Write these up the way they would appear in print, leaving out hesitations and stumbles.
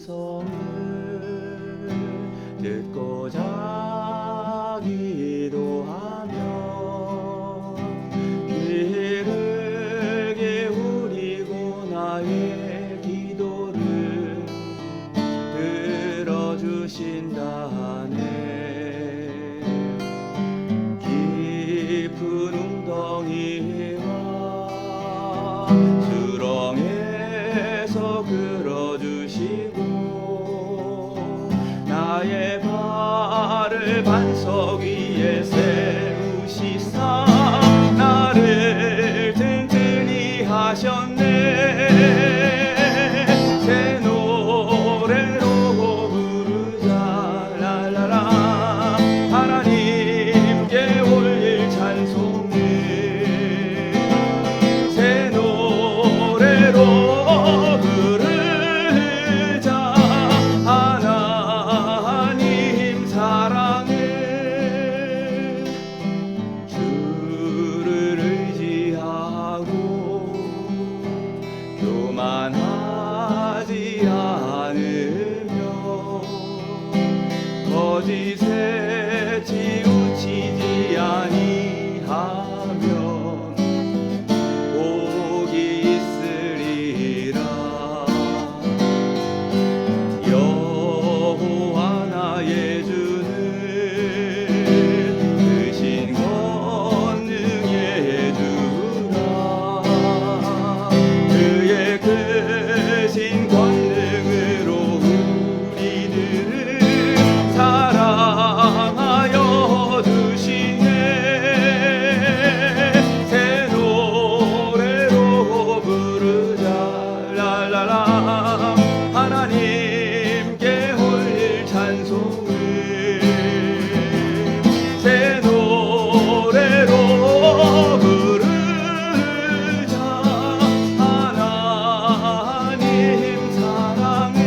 찬송을 듣고자 기도하며 귀를 기울이고 나의 기도를 들어주신다네. 깊은 웅덩이와 수렁에서 끌어주시고 나의 발을 반석 위에 세우시사 나를 든든히 하셨네. 새 노래로 부르자 랄라라. 하나님께 올릴 찬송을 새 노래로 부르자. 하나님 사랑해. 주를 의지하고 교만하지 않으며 거짓에 치우치지 아니하면 복이 있으리라. 여호와 나의 주는 크신 권능의 주라. 그의 크신 권능으로 우리들을 사랑하여 주시네. 새 노래로 부르자 랄라라. 하나님께 올릴 찬송을 새 노래로 부르자. 하나님 사랑해.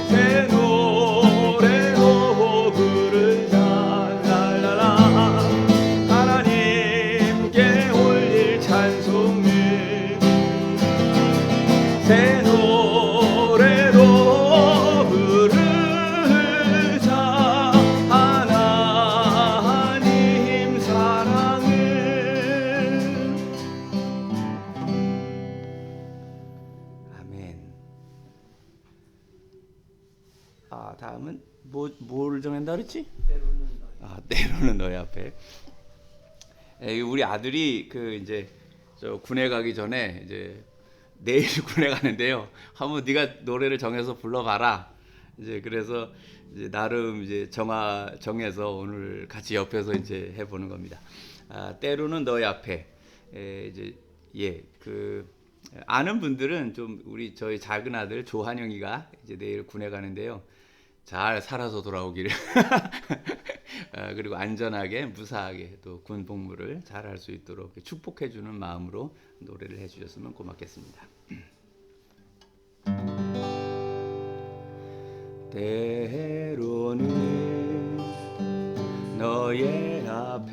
새 노래로 부르자 랄라라. 하나님께 올릴 찬송을 새 노래로 부르자. 하나님 사랑해. 아멘. 다음은 뭘 정한다 그랬지? 때로는 너희 앞에. 우리 아들이 이제 저 군에 가기 전에 이제 내일 군에 가는데요. 한번 네가 노래를 정해서 불러봐라. 이제 그래서 이제 나름 이제 정해서 오늘 같이 옆에서 이제 해보는 겁니다. 때로는 너희 앞에. 이제 아는 분들은 좀 우리 저희 작은 아들 조한영이가 이제 내일 군에 가는데요. 잘 살아서 돌아오기를 그리고 안전하게 무사하게 또 군 복무를 잘 할 수 있도록 축복해 주는 마음으로 노래를 해주셨으면 고맙겠습니다. 때로는 너의 앞에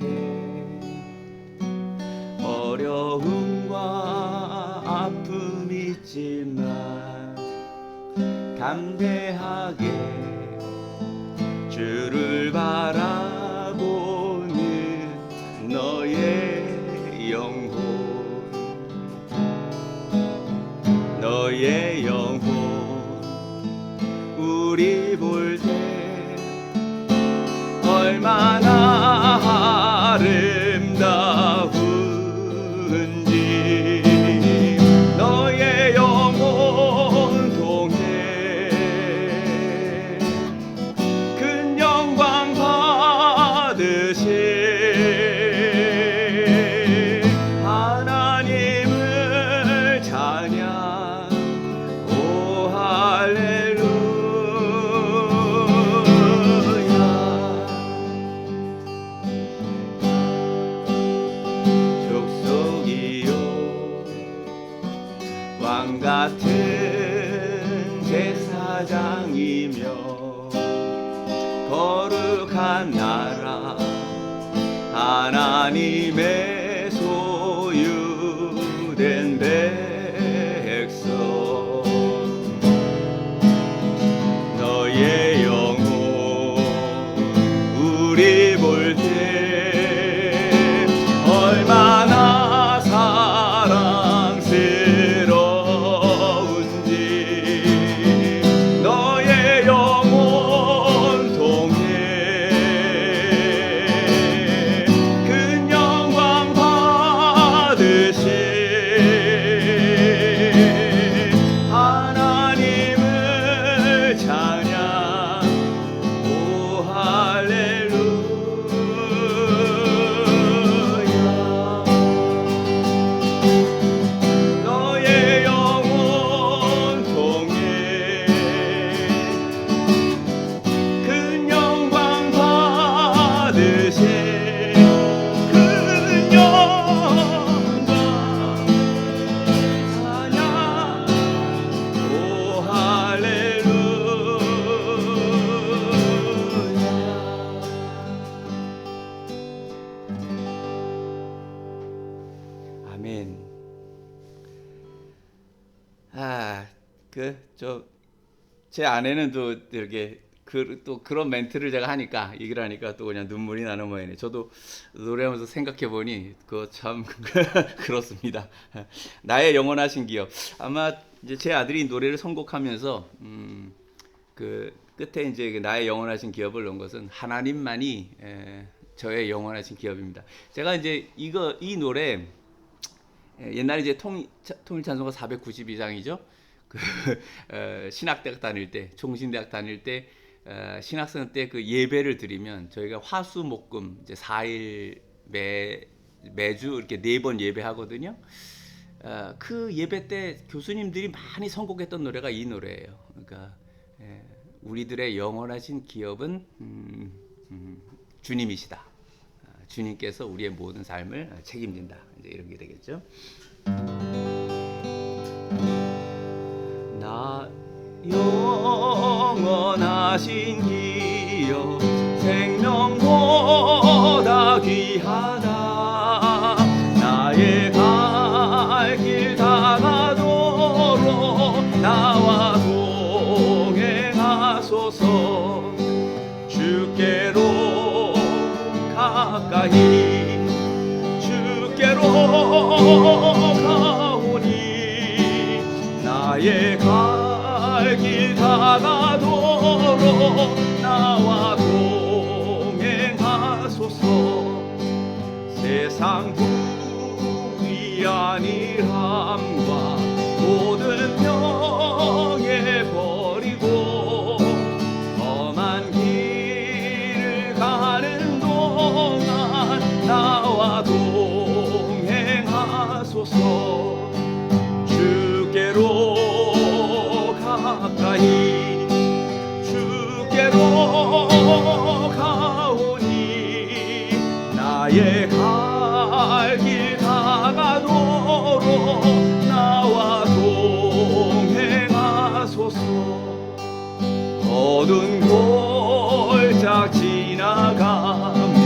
어려움과 아픔이 있지만 담대하게 주를 바라보는 너의 영혼, 너의 영혼 우리 볼 때 얼마나 아름다운지 너의 영혼 통해 큰 영광 받으실 하나님을 찬양. 오 할렐루야. 족속이요 왕 같은 제사장이며 거룩한 나라 하나님의 소유된 백성 아멘. 제 아내는 또 이렇게 또 그런 멘트를 제가 하니까 얘기를 하니까 또 그냥 눈물이 나는 모양이네. 저도 노래하면서 생각해 보니 그거 참 그렇습니다. 나의 영원하신 기업. 아마 이제 제 아들이 노래를 선곡하면서 그 끝에 이제 나의 영원하신 기업을 넣은 것은 하나님만이 저의 영원하신 기업입니다. 제가 이제 이 노래 옛날에 이제 통일 찬송가 492장이죠. 그 신학대학 다닐 때, 종신대학 다닐 때 신학생 때 그 예배를 드리면 저희가 화수목금 이제 4일 매주 이렇게 4번 예배하거든요. 그 예배 때 교수님들이 많이 선곡했던 노래가 이 노래예요. 그러니까 우리들의 영원하신 기업은 주님이시다. 주님께서 우리의 모든 삶을 책임진다. 이제 이런 게 되겠죠. 나 영원하신 기업 생명보다 귀하다. 나의 갈 길 다가도록 나와 동행하소서. 주께로 가까이 주께로 가오니 나의 갈 길 다가도록 나와 동행하소서. 세상 부귀 안일함과 모든 명예 버리고 험한 길을 가는 동안 나와 동행하소서. 주께로 가까이 주께로 가오니 나의 갈 길 다가도록 나와 동행하소서. 어두운 골짝 지나가며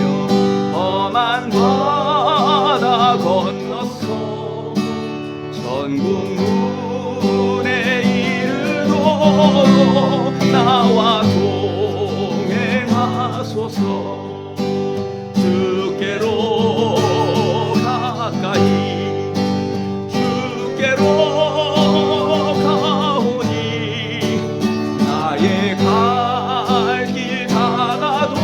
험한 바다 건너서 전국 문에 이르도록 나와 동행하소서. 주께로 가까이 주께로 가오니 나의 갈 길 다가도록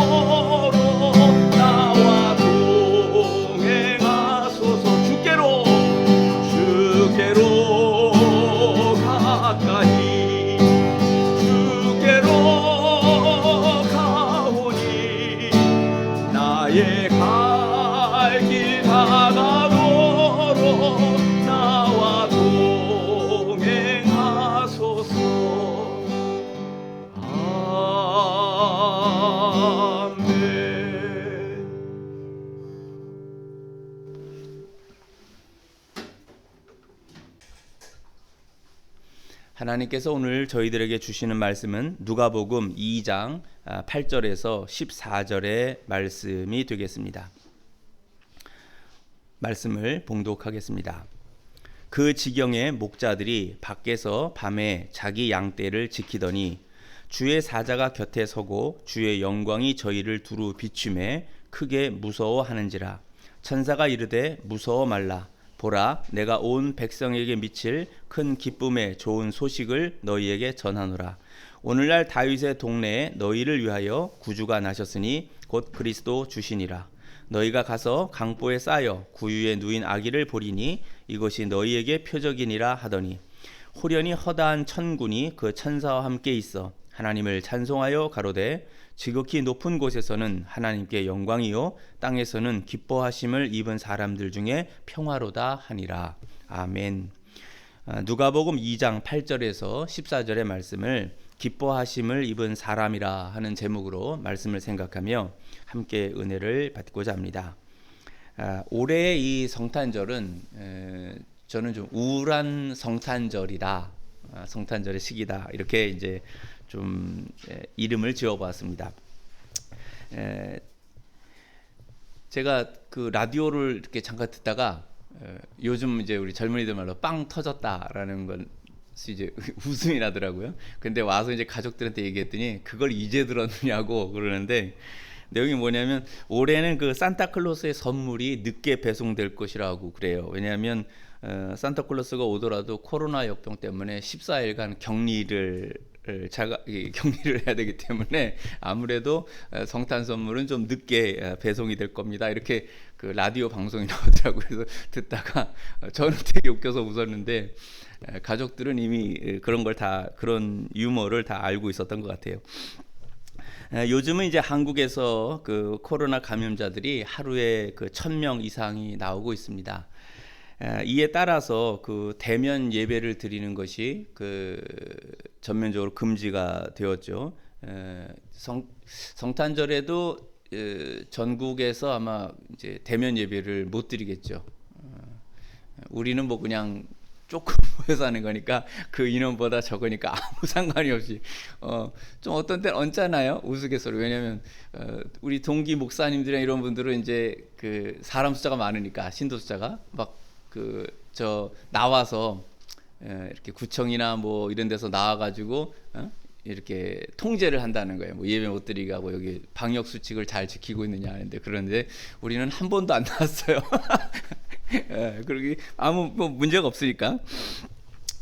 나와 동행하소서. 주께로 가까이 주께로 가오니 나의 갈 길 다가도록 나와 동행하소서. 아멘. 하나님께서 오늘 저희들에게 주시는 말씀은 누가복음 2장 8절에서 14절의 말씀이 되겠습니다. 말씀을 봉독하겠습니다. 그 지경에 목자들이 밖에서 밤에 자기 양떼를 지키더니 주의 사자가 곁에 서고 주의 영광이 저희를 두루 비추매 크게 무서워하는지라. 천사가 이르되 무서워 말라. 보라, 내가 온 백성에게 미칠 큰 기쁨의 좋은 소식을 너희에게 전하노라. 오늘날 다윗의 동네에 너희를 위하여 구주가 나셨으니 곧 그리스도 주시니라. 너희가 가서 강보에 쌓여 구유에 누인 아기를 보리니 이것이 너희에게 표적이니라 하더니 호련히 허다한 천군이 그 천사와 함께 있어 하나님을 찬송하여 가로되 지극히 높은 곳에서는 하나님께 영광이요 땅에서는 기뻐하심을 입은 사람들 중에 평화로다 하니라. 아멘. 누가복음 2장 8절에서 14절의 말씀을 기뻐하심을 입은 사람이라 하는 제목으로 말씀을 생각하며 함께 은혜를 받고자 합니다. 올해의 이 성탄절은 저는 좀 우울한 성탄절이다, 성탄절의 시기다, 이렇게 이제 좀 이름을 지어봤습니다. 제가 그 라디오를 이렇게 잠깐 듣다가 요즘 이제 우리 젊은이들 말로 빵 터졌다라는 건 이제 웃음이 나더라고요. 근데 와서 이제 가족들한테 얘기했더니 그걸 이제 들었느냐고 그러는데, 내용이 뭐냐면 올해는 그 산타클로스의 선물이 늦게 배송될 것이라고 그래요. 왜냐하면 산타클로스가 오더라도 코로나 역병 때문에 14일간 격리를 해야 되기 때문에 아무래도 성탄 선물은 좀 늦게 배송이 될 겁니다. 이렇게 그 라디오 방송이 나오더라고요. 그래서 듣다가 저는 되게 웃겨서 웃었는데, 가족들은 이미 그런 유머를 다 알고 있었던 것 같아요. 요즘은 이제 한국에서 그 코로나 감염자들이 하루에 그 1,000명 이상이 나오고 있습니다. 이에 따라서 그 대면 예배를 드리는 것이 그 전면적으로 금지가 되었죠. 성탄절에도 전국에서 아마 이제 대면 예배를 못 드리겠죠. 우리는 뭐 그냥 조금 모여서 하는 거니까 그 인원보다 적으니까 아무 상관이 없이 좀 어떤 때는 얹잖아요, 우스갯소리. 왜냐면 우리 동기 목사님들이나 이런 분들은 이제 그 사람 숫자가 많으니까, 신도 숫자가 막 그 나와서 이렇게 구청이나 뭐 이런 데서 나와가지고 이렇게 통제를 한다는 거예요. 뭐 예배 못 드리게 하고 여기 방역 수칙을 잘 지키고 있느냐 하는데, 그런데 우리는 한 번도 안 나왔어요. 그러기 아무 뭐 문제가 없으니까.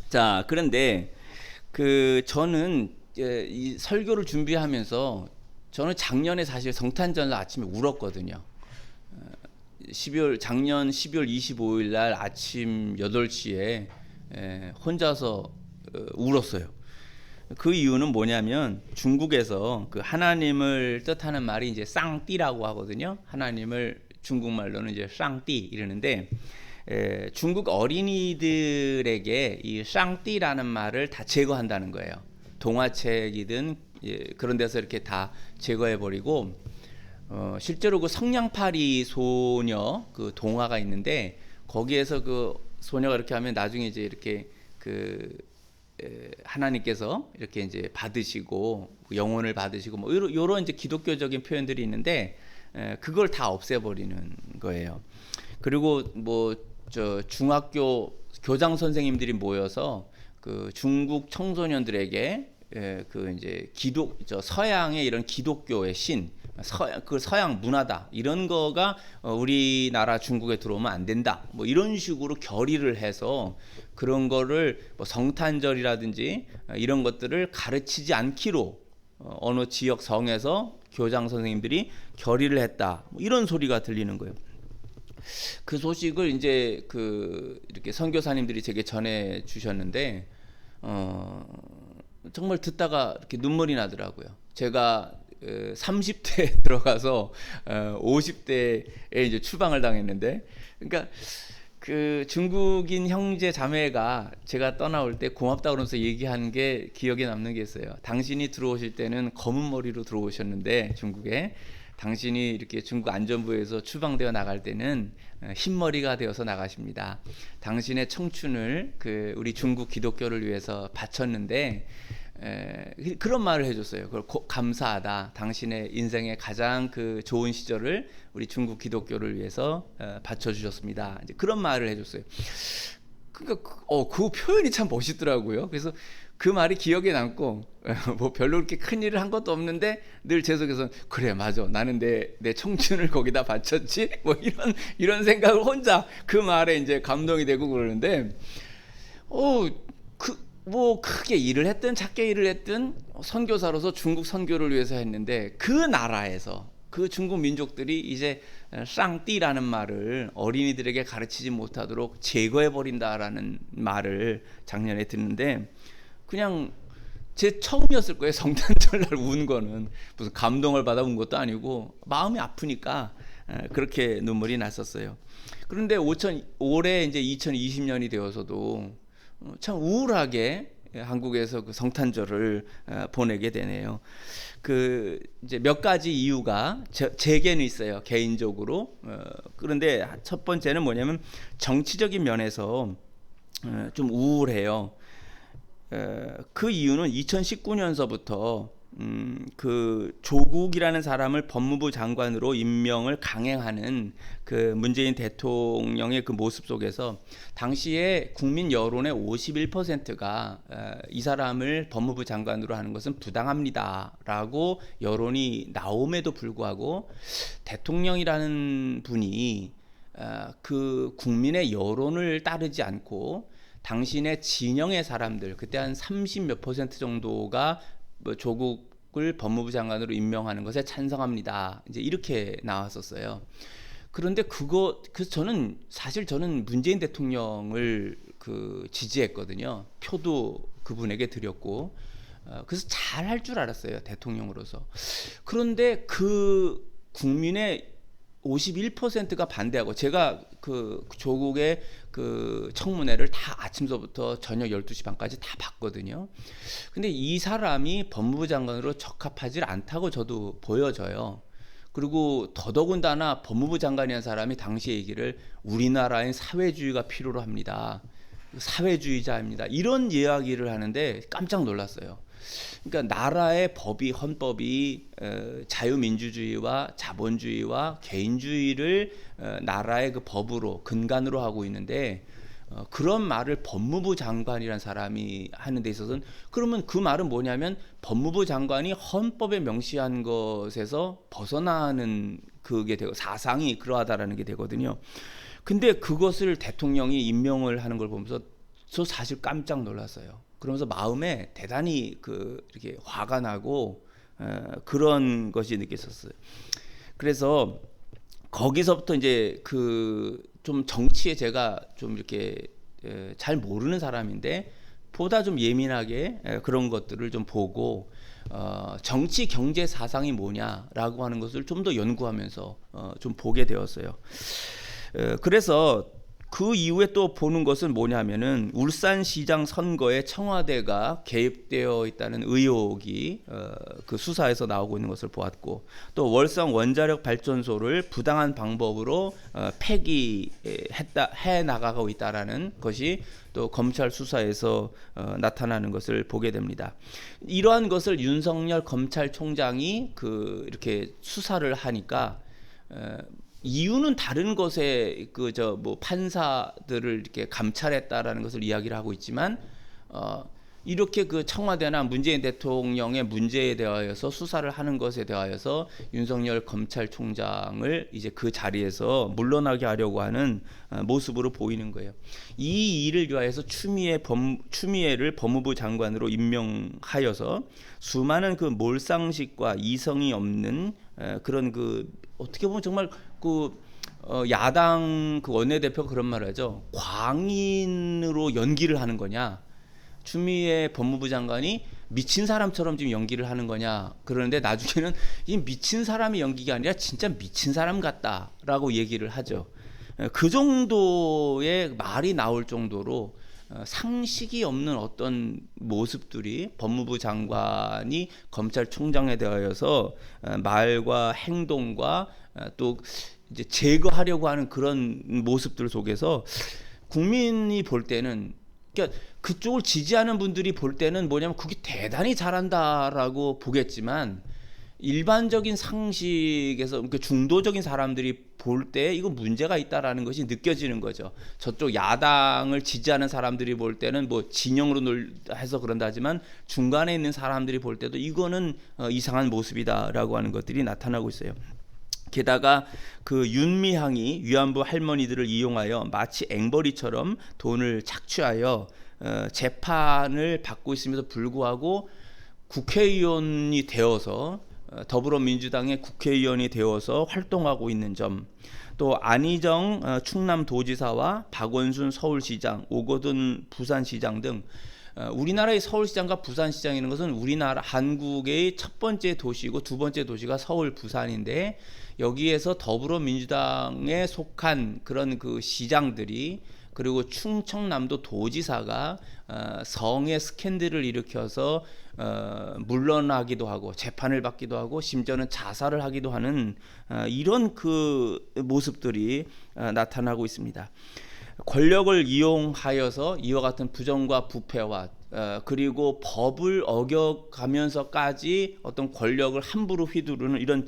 자, 그런데 그 저는 이 설교를 준비하면서 저는 작년에 사실 성탄절 아침에 울었거든요. 작년 12월 25일 날 아침 8시에 혼자서 울었어요. 그 이유는 뭐냐면 중국에서 그 하나님을 뜻하는 말이 이제 쌍띠라고 하거든요. 하나님을 중국말로는 이제 쌍띠 이러는데, 중국 어린이들에게 이 쌍띠라는 말을 다 제거한다는 거예요. 동화책이든 그런 데서 이렇게 다 제거해 버리고, 실제로 그 성냥팔이 소녀 그 동화가 있는데, 거기에서 그 소녀가 이렇게 하면 나중에 이제 이렇게 그 하나님께서 이렇게 이제 받으시고 영혼을 받으시고 뭐 이런 이제 기독교적인 표현들이 있는데, 그걸 다 없애버리는 거예요. 그리고 뭐 중학교 교장 선생님들이 모여서 그 중국 청소년들에게 그 이제 서양의 이런 기독교의 신, 서양 문화다, 이런 거가 우리나라 중국에 들어오면 안 된다, 뭐 이런 식으로 결의를 해서 그런 거를 뭐 성탄절이라든지 이런 것들을 가르치지 않기로 어느 지역 성에서 교장 선생님들이 결의를 했다, 뭐 이런 소리가 들리는 거예요. 그 소식을 이제 이렇게 선교사님들이 제게 전해 주셨는데, 정말 듣다가 이렇게 눈물이 나더라고요. 제가 30대에 들어가서 50대에 이제 추방을 당했는데, 그러니까 그 중국인 형제 자매가 제가 떠나올 때 고맙다 그러면서 얘기한 게 기억에 남는 게 있어요. 당신이 들어오실 때는 검은 머리로 들어오셨는데 중국에, 당신이 이렇게 중국 안전부에서 추방되어 나갈 때는 흰머리가 되어서 나가십니다. 당신의 청춘을 우리 중국 기독교를 위해서 바쳤는데, 그런 말을 해줬어요. 그걸 감사하다. 당신의 인생의 가장 그 좋은 시절을 우리 중국 기독교를 위해서 바쳐주셨습니다. 이제 그런 말을 해줬어요. 그러니까 그 표현이 참 멋있더라고요. 그래서 그 말이 기억에 남고, 뭐 별로 그렇게 큰 일을 한 것도 없는데 늘 제 속에서 그래, 맞아, 나는 내 청춘을 거기다 바쳤지, 뭐 이런 생각을 혼자 그 말에 이제 감동이 되고 그러는데, 뭐 크게 일을 했든 작게 일을 했든 선교사로서 중국 선교를 위해서 했는데, 그 나라에서 그 중국 민족들이 이제 쌍띠라는 말을 어린이들에게 가르치지 못하도록 제거해 버린다라는 말을 작년에 듣는데, 그냥 제 처음이었을 거예요. 성탄절날 운 거는 무슨 감동을 받아 운 것도 아니고 마음이 아프니까 그렇게 눈물이 났었어요. 그런데 올해 이제 2020년이 되어서도 참 우울하게 한국에서 그 성탄절을 보내게 되네요. 이제 몇 가지 이유가 제게는 있어요, 개인적으로. 그런데 첫 번째는 뭐냐면 정치적인 면에서 좀 우울해요. 그 이유는 2019년서부터 그 조국이라는 사람을 법무부 장관으로 임명을 강행하는 그 문재인 대통령의 그 모습 속에서 당시에 국민 여론의 51%가 이 사람을 법무부 장관으로 하는 것은 부당합니다라고 여론이 나옴에도 불구하고 대통령이라는 분이 그 국민의 여론을 따르지 않고 당신의 진영의 사람들, 그때 한 30몇 % 정도가 조국을 법무부 장관으로 임명하는 것에 찬성합니다. 이제 이렇게 나왔었어요. 그런데 저는 사실 문재인 대통령을 지지했거든요. 표도 그분에게 드렸고, 그래서 잘 할 줄 알았어요, 대통령으로서. 그런데 그 국민의 51%가 반대하고, 제가 그 조국의 그 청문회를 다 아침서부터 저녁 12시 반까지 다 봤거든요. 근데 이 사람이 법무부 장관으로 적합하지 않다고 저도 보여져요. 그리고 더더군다나 법무부 장관이라는 사람이 당시에 얘기를 우리나라엔 사회주의가 필요로 합니다. 사회주의자입니다. 이런 이야기를 하는데 깜짝 놀랐어요. 그러니까 나라의 헌법이 자유민주주의와 자본주의와 개인주의를 나라의 그 법으로 근간으로 하고 있는데 그런 말을 법무부 장관이라는 사람이 하는 데 있어서는, 그러면 그 말은 뭐냐면 법무부 장관이 헌법에 명시한 것에서 벗어나는 그게 되고 사상이 그러하다라는 게 되거든요. 근데 그것을 대통령이 임명을 하는 걸 보면서 저 사실 깜짝 놀랐어요. 그러면서 마음에 대단히 이렇게 화가 나고 그런 것이 느껴졌어요. 그래서 거기서부터 이제 좀 정치에 제가 좀 이렇게 잘 모르는 사람인데 보다 좀 예민하게 그런 것들을 좀 보고 정치 경제 사상이 뭐냐라고 하는 것을 좀 더 연구하면서 좀 보게 되었어요. 그래서 그 이후에 또 보는 것은 뭐냐면은 울산시장 선거에 청와대가 개입되어 있다는 의혹이 그 수사에서 나오고 있는 것을 보았고, 또 월성 원자력 발전소를 부당한 방법으로 폐기해 나가고 있다라는 것이 또 검찰 수사에서 나타나는 것을 보게 됩니다. 이러한 것을 윤석열 검찰총장이 이렇게 수사를 하니까 이유는 다른 것에 판사들을 이렇게 감찰했다라는 것을 이야기를 하고 있지만 이렇게 청와대나 문재인 대통령의 문제에 대하여서 수사를 하는 것에 대하여서 윤석열 검찰총장을 이제 그 자리에서 물러나게 하려고 하는 모습으로 보이는 거예요. 이 일을 위하여서 추미애를 법무부 장관으로 임명하여서 수많은 몰상식과 이성이 없는 그런 어떻게 보면 정말 야당 원내대표가 그런 말을 하죠. 광인으로 연기를 하는 거냐, 추미애 법무부 장관이 미친 사람처럼 지금 연기를 하는 거냐. 그러는데 나중에는 이 미친 사람이 연기가 아니라 진짜 미친 사람 같다라고 얘기를 하죠. 그 정도의 말이 나올 정도로 상식이 없는 어떤 모습들이 법무부 장관이 검찰총장에 대하여서 말과 행동과 또 이제 제거하려고 하는 그런 모습들 속에서 국민이 볼 때는, 그러니까 그쪽을 지지하는 분들이 볼 때는 뭐냐면 그게 대단히 잘한다라고 보겠지만 일반적인 상식에서 중도적인 사람들이 볼 때 이거 문제가 있다라는 것이 느껴지는 거죠. 저쪽 야당을 지지하는 사람들이 볼 때는 진영으로 해서 그런다 하지만 중간에 있는 사람들이 볼 때도 이거는 이상한 모습이다라고 하는 것들이 나타나고 있어요. 게다가 윤미향이 위안부 할머니들을 이용하여 마치 앵벌이처럼 돈을 착취하여 재판을 받고 있음에도 불구하고 국회의원이 되어서 더불어민주당의 국회의원이 되어서 활동하고 있는 점, 또 안희정 충남도지사와 박원순 서울시장, 오거돈 부산시장 등 우리나라의 서울시장과 부산시장이라는 것은 우리나라 한국의 첫 번째 도시고 두 번째 도시가 서울, 부산인데 여기에서 더불어민주당에 속한 그런 시장들이, 그리고 충청남도 도지사가 성의 스캔들을 일으켜서 물러나기도 하고 재판을 받기도 하고 심지어는 자살을 하기도 하는 이런 모습들이 나타나고 있습니다. 권력을 이용하여서 이와 같은 부정과 부패와 그리고 법을 어겨가면서까지 어떤 권력을 함부로 휘두르는 이런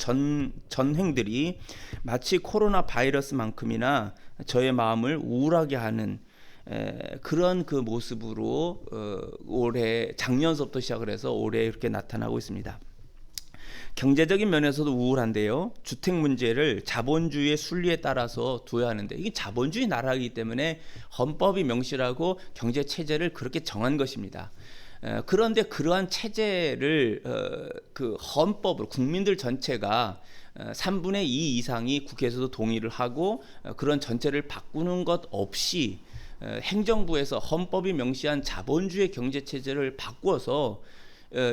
전행들이 마치 코로나 바이러스만큼이나 저의 마음을 우울하게 하는 그런 그 모습으로 올해 작년서부터 시작을 해서 올해 이렇게 나타나고 있습니다. 경제적인 면에서도 우울한데요. 주택 문제를 자본주의의 순리에 따라서 두어야 하는데 이게 자본주의 나라이기 때문에 헌법이 명시하고 경제 체제를 그렇게 정한 것입니다. 그런데 그러한 체제를 그 헌법으로 국민들 전체가 3분의 2 이상이 국회에서도 동의를 하고 그런 전체를 바꾸는 것 없이 행정부에서 헌법이 명시한 자본주의 경제 체제를 바꾸어서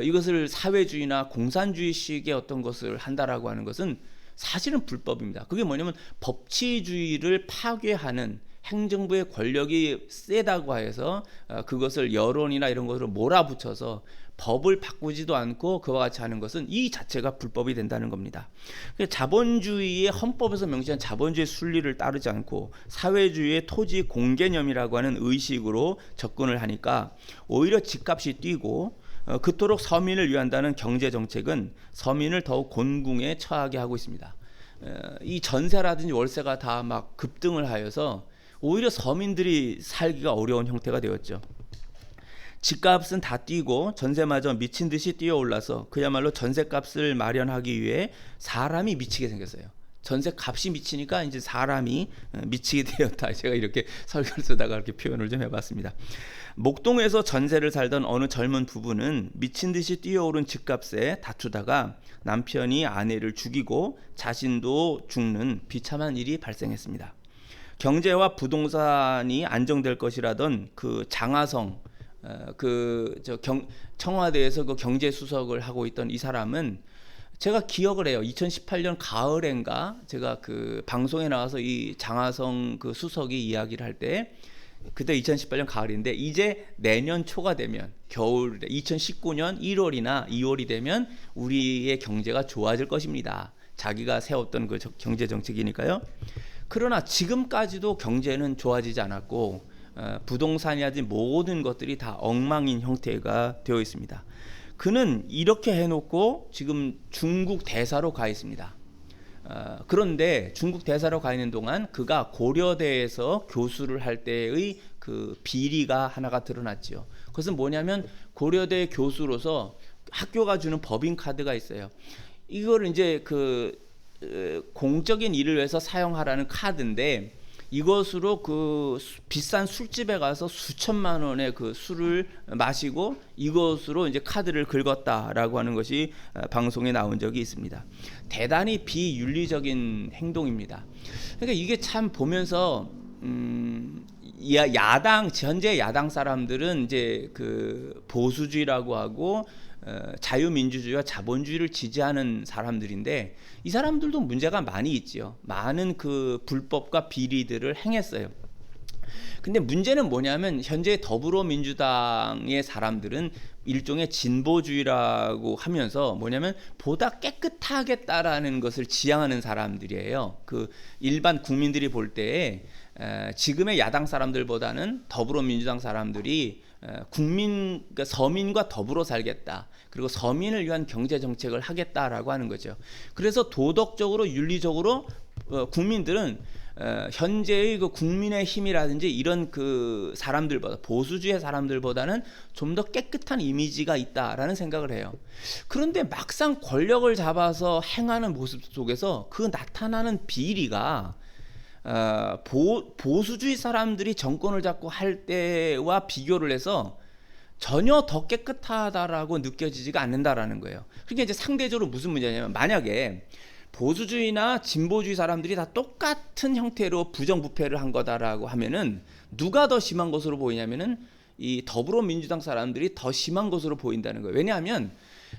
이것을 사회주의나 공산주의식의 어떤 것을 한다라고 하는 것은 사실은 불법입니다. 그게 뭐냐면 법치주의를 파괴하는 행정부의 권력이 세다고 해서 그것을 여론이나 이런 것으로 몰아붙여서 법을 바꾸지도 않고 그와 같이 하는 것은 이 자체가 불법이 된다는 겁니다. 자본주의의 헌법에서 명시한 자본주의 순리를 따르지 않고 사회주의의 토지 공개념이라고 하는 의식으로 접근을 하니까 오히려 집값이 뛰고 그토록 서민을 위한다는 경제정책은 서민을 더욱 곤궁에 처하게 하고 있습니다. 이 전세라든지 월세가 다 막 급등을 하여서 오히려 서민들이 살기가 어려운 형태가 되었죠. 집값은 다 뛰고 전세마저 미친 듯이 뛰어올라서 그야말로 전세값을 마련하기 위해 사람이 미치게 생겼어요. 전세 값이 미치니까 이제 사람이 미치게 되었다. 제가 이렇게 설교를 쓰다가 이렇게 표현을 좀 해봤습니다. 목동에서 전세를 살던 어느 젊은 부부는 미친 듯이 뛰어오른 집값에 다투다가 남편이 아내를 죽이고 자신도 죽는 비참한 일이 발생했습니다. 경제와 부동산이 안정될 것이라던 그 장하성 청와대에서 그 경제수석을 하고 있던 이 사람은 제가 기억을 해요. 2018년 가을엔가 제가 그 방송에 나와서 이 장하성 그 수석이 이야기를 할 때 그때 2018년 가을인데 이제 내년 초가 되면 겨울 2019년 1월이나 2월이 되면 우리의 경제가 좋아질 것입니다. 자기가 세웠던 그 경제 정책이니까요. 그러나 지금까지도 경제는 좋아지지 않았고 부동산이라든지 모든 것들이 다 엉망인 형태가 되어 있습니다. 그는 이렇게 해놓고 지금 중국 대사로 가 있습니다. 그런데 중국 대사로 가 있는 동안 그가 고려대에서 교수를 할 때의 그 비리가 하나가 드러났죠. 그것은 뭐냐면 고려대 교수로서 학교가 주는 법인카드가 있어요. 이걸 이제 그 공적인 일을 위해서 사용하라는 카드인데 이것으로 그 비싼 술집에 가서 수천만 원의 그 술을 마시고 이것으로 이제 카드를 긁었다라고 하는 것이 방송에 나온 적이 있습니다. 대단히 비윤리적인 행동입니다. 그러니까 이게 참 보면서 현재 야당 사람들은 이제 그 보수주의라고 하고 자유민주주의와 자본주의를 지지하는 사람들인데 이 사람들도 문제가 많이 있지요. 많은 그 불법과 비리들을 행했어요. 근데 문제는 뭐냐면 현재 더불어민주당의 사람들은 일종의 진보주의라고 하면서 뭐냐면 보다 깨끗하겠다라는 것을 지향하는 사람들이에요. 그 일반 국민들이 볼 때에 지금의 야당 사람들보다는 더불어민주당 사람들이 그러니까 서민과 더불어 살겠다. 그리고 서민을 위한 경제 정책을 하겠다라고 하는 거죠. 그래서 도덕적으로 윤리적으로 국민들은 현재의 그 국민의 힘이라든지 이런 그 사람들보다 보수주의 사람들보다는 좀 더 깨끗한 이미지가 있다라는 생각을 해요. 그런데 막상 권력을 잡아서 행하는 모습 속에서 그 나타나는 비리가 보수주의 사람들이 정권을 잡고 할 때와 비교를 해서 전혀 더 깨끗하다라고 느껴지지가 않는다라는 거예요. 그러니까 이제 상대적으로 무슨 문제냐면 만약에 보수주의나 진보주의 사람들이 다 똑같은 형태로 부정부패를 한 거다라고 하면은 누가 더 심한 것으로 보이냐면은 이 더불어민주당 사람들이 더 심한 것으로 보인다는 거예요. 왜냐하면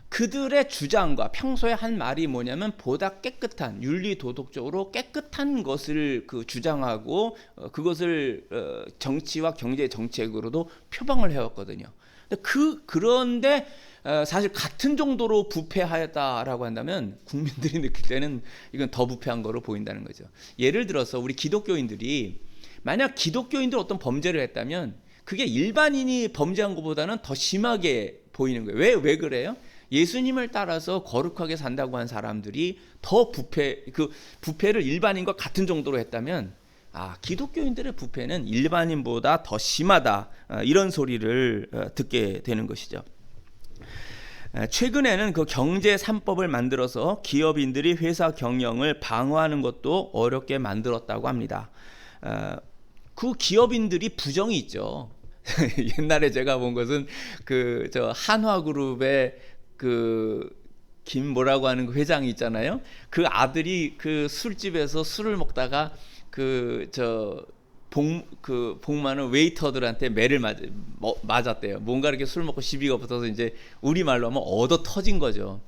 그들의 주장과 평소에 한 말이 뭐냐면 보다 깨끗한 윤리 도덕적으로 깨끗한 것을 그 주장하고 그것을 정치와 경제 정책으로도 표방을 해왔거든요. 그런데 사실 같은 정도로 부패하였다라고 한다면 국민들이 느낄 때는 이건 더 부패한 거로 보인다는 거죠. 예를 들어서 우리 기독교인들이 만약 기독교인들 어떤 범죄를 했다면 그게 일반인이 범죄한 것보다는 더 심하게 보이는 거예요. 왜 그래요? 예수님을 따라서 거룩하게 산다고 한 사람들이 더 부패를 일반인과 같은 정도로 했다면 기독교인들의 부패는 일반인보다 더 심하다, 이런 소리를 듣게 되는 것이죠. 최근에는 그 경제 3법을 만들어서 기업인들이 회사 경영을 방어하는 것도 어렵게 만들었다고 합니다. 그 기업인들이 부정이 있죠. 옛날에 제가 본 것은 저 한화그룹의 김 뭐라고 하는 그 회장이 있잖아요. 그 아들이 그 술집에서 술을 먹다가 복 많은 웨이터들한테 매를 맞았대요. 뭔가 이렇게 술 먹고 시비가 붙어서 이제 우리말로 하면 얻어 터진 거죠.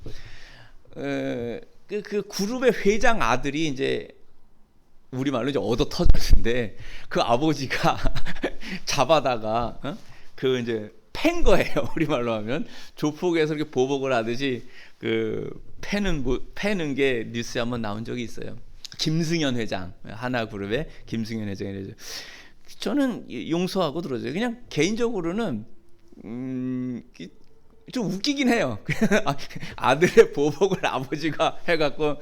그 그룹의 회장 아들이 이제 우리말로 이제 얻어 터졌는데 그 아버지가 잡아다가 이제 팬 거예요. 우리말로 하면 조폭에서 이렇게 보복을 하듯이 패는 게 뉴스에 한번 나온 적이 있어요. 김승현 회장, 하나그룹의 김승현 회장이죠. 저는 용서하고 들어줘요. 그냥 개인적으로는 좀 웃기긴 해요. 아들의 보복을 아버지가 해갖고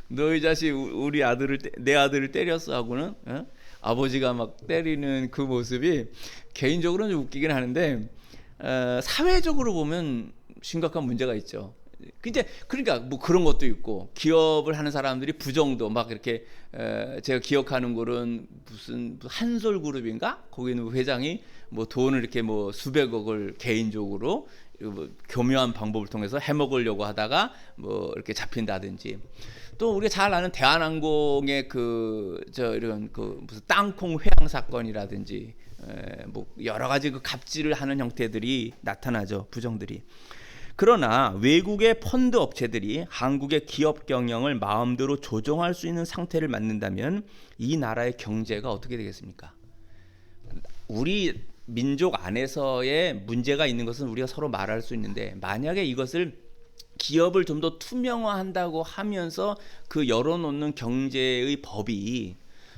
너희 자식 내 아들을 때렸어 하고는 아버지가 막 때리는 그 모습이 개인적으로는 좀 웃기긴 하는데 사회적으로 보면 심각한 문제가 있죠. 그러니까 뭐 그런 것도 있고, 기업을 하는 사람들이 부정도 막 이렇게 제가 기억하는 거는 무슨 한솔그룹인가 거기는 회장이 뭐 돈을 이렇게 뭐 수백억을 개인적으로 뭐 교묘한 방법을 통해서 해먹으려고 하다가 뭐 이렇게 잡힌다든지, 또 우리가 잘 아는 대한항공의 이런 무슨 땅콩 회항 사건이라든지 뭐 여러 가지 갑질을 하는 형태들이 나타나죠, 부정들이. 그러나 외국의 펀드 업체들이 한국의 기업 경영을 마음대로 조정할 수 있는 상태를 만든다면 이 나라의 경제가 어떻게 되겠습니까? 우리 민족 안에서의 문제가 있는 것은 우리가 서로 말할 수 있는데, 만약에 이것을 기업을 좀 더 투명화한다고 하면서 열어놓는 경제의 법이,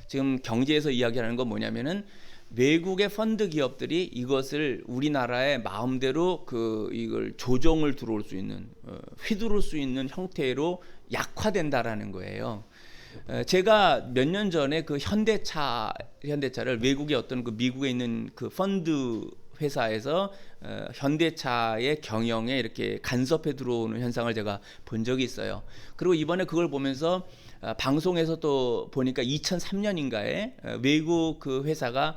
지금 경제에서 이야기하는 건 뭐냐면은 외국의 펀드 기업들이 이것을 우리나라의 마음대로 이걸 조정을 들어올 수 있는, 휘두를 수 있는 형태로 약화된다라는 거예요. 제가 몇 년 전에 현대차를 외국의 어떤 미국에 있는 펀드 회사에서 현대차의 경영에 이렇게 간섭해 들어오는 현상을 제가 본 적이 있어요. 그리고 이번에 그걸 보면서 방송에서 또 보니까 2003년인가에 외국 회사가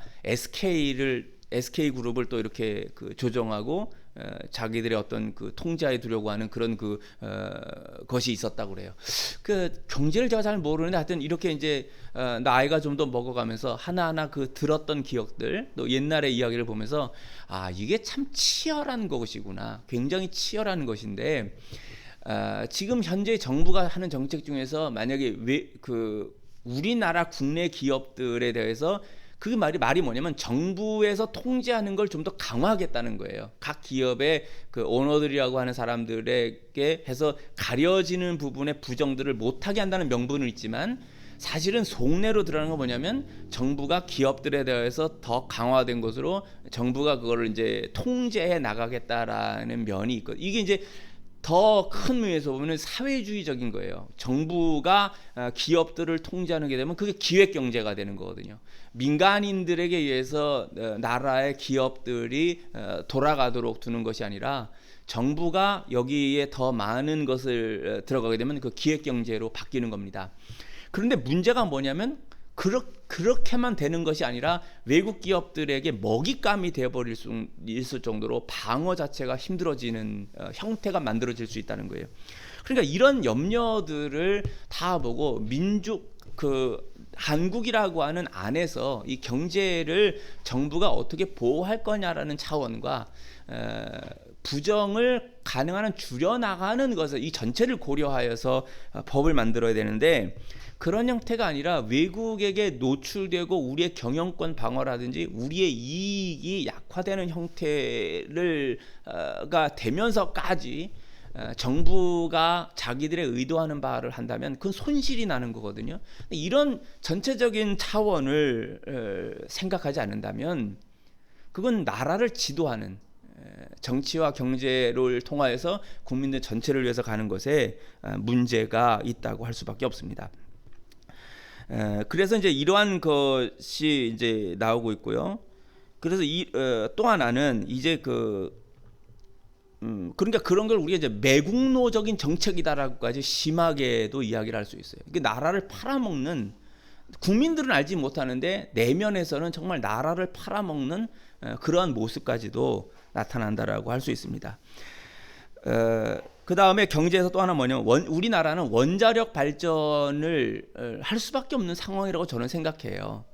SK그룹을 또 이렇게 조정하고 자기들의 어떤 통제에 두려고 하는 그런 것이 있었다고 그래요. 경제를 제가 잘 모르는데 하여튼 이렇게 이제 나이가 좀 더 먹어가면서 하나하나 들었던 기억들, 또 옛날의 이야기를 보면서 이게 참 치열한 것이구나, 굉장히 치열한 것인데, 지금 현재 정부가 하는 정책 중에서 만약에 우리나라 국내 기업들에 대해서 말이 뭐냐면 정부에서 통제하는 걸 좀 더 강화하겠다는 거예요. 각 기업의 오너들이라고 하는 사람들에게 해서 가려지는 부분의 부정들을 못하게 한다는 명분은 있지만, 사실은 속내로 드러나는 건 뭐냐면 정부가 기업들에 대해서 더 강화된 것으로 정부가 그거를 이제 통제해 나가겠다라는 면이 있거든요. 이게 이제 더 큰 의미에서 보면 사회주의적인 거예요. 정부가 기업들을 통제하는 게 되면 그게 기획경제가 되는 거거든요. 민간인들에게 의해서 나라의 기업들이 돌아가도록 두는 것이 아니라 정부가 여기에 더 많은 것을 들어가게 되면 기획경제로 바뀌는 겁니다. 그런데 문제가 뭐냐면 그렇게만 되는 것이 아니라 외국 기업들에게 먹잇감이 되어버릴 수 있을 정도로 방어 자체가 힘들어지는 형태가 만들어질 수 있다는 거예요. 그러니까 이런 염려들을 다 보고 한국이라고 하는 안에서 이 경제를 정부가 어떻게 보호할 거냐라는 차원과 부정을 가능한 한 줄여나가는 것을, 이 전체를 고려하여서 법을 만들어야 되는데, 그런 형태가 아니라 외국에게 노출되고 우리의 경영권 방어라든지 우리의 이익이 약화되는 형태가 되면서까지 정부가 자기들의 의도하는 바를 한다면 그건 손실이 나는 거거든요. 이런 전체적인 차원을 생각하지 않는다면 그건 나라를 지도하는 정치와 경제를 통하여서 국민들 전체를 위해서 가는 것에 문제가 있다고 할 수밖에 없습니다. 그래서 이제 이러한 것이 이제 나오고 있고요. 그래서 또 하나는 이제 그러니까 그런 걸 우리가 이제 매국노적인 정책이다라고까지 심하게도 이야기를 할 수 있어요. 이게 나라를 팔아먹는, 국민들은 알지 못하는데 내면에서는 정말 나라를 팔아먹는 그러한 모습까지도 나타난다라고 할 수 있습니다. 그 다음에 경제에서 또 하나 뭐냐면 우리나라는 원자력 발전을 할 수밖에 없는 상황이라고 저는 생각해요.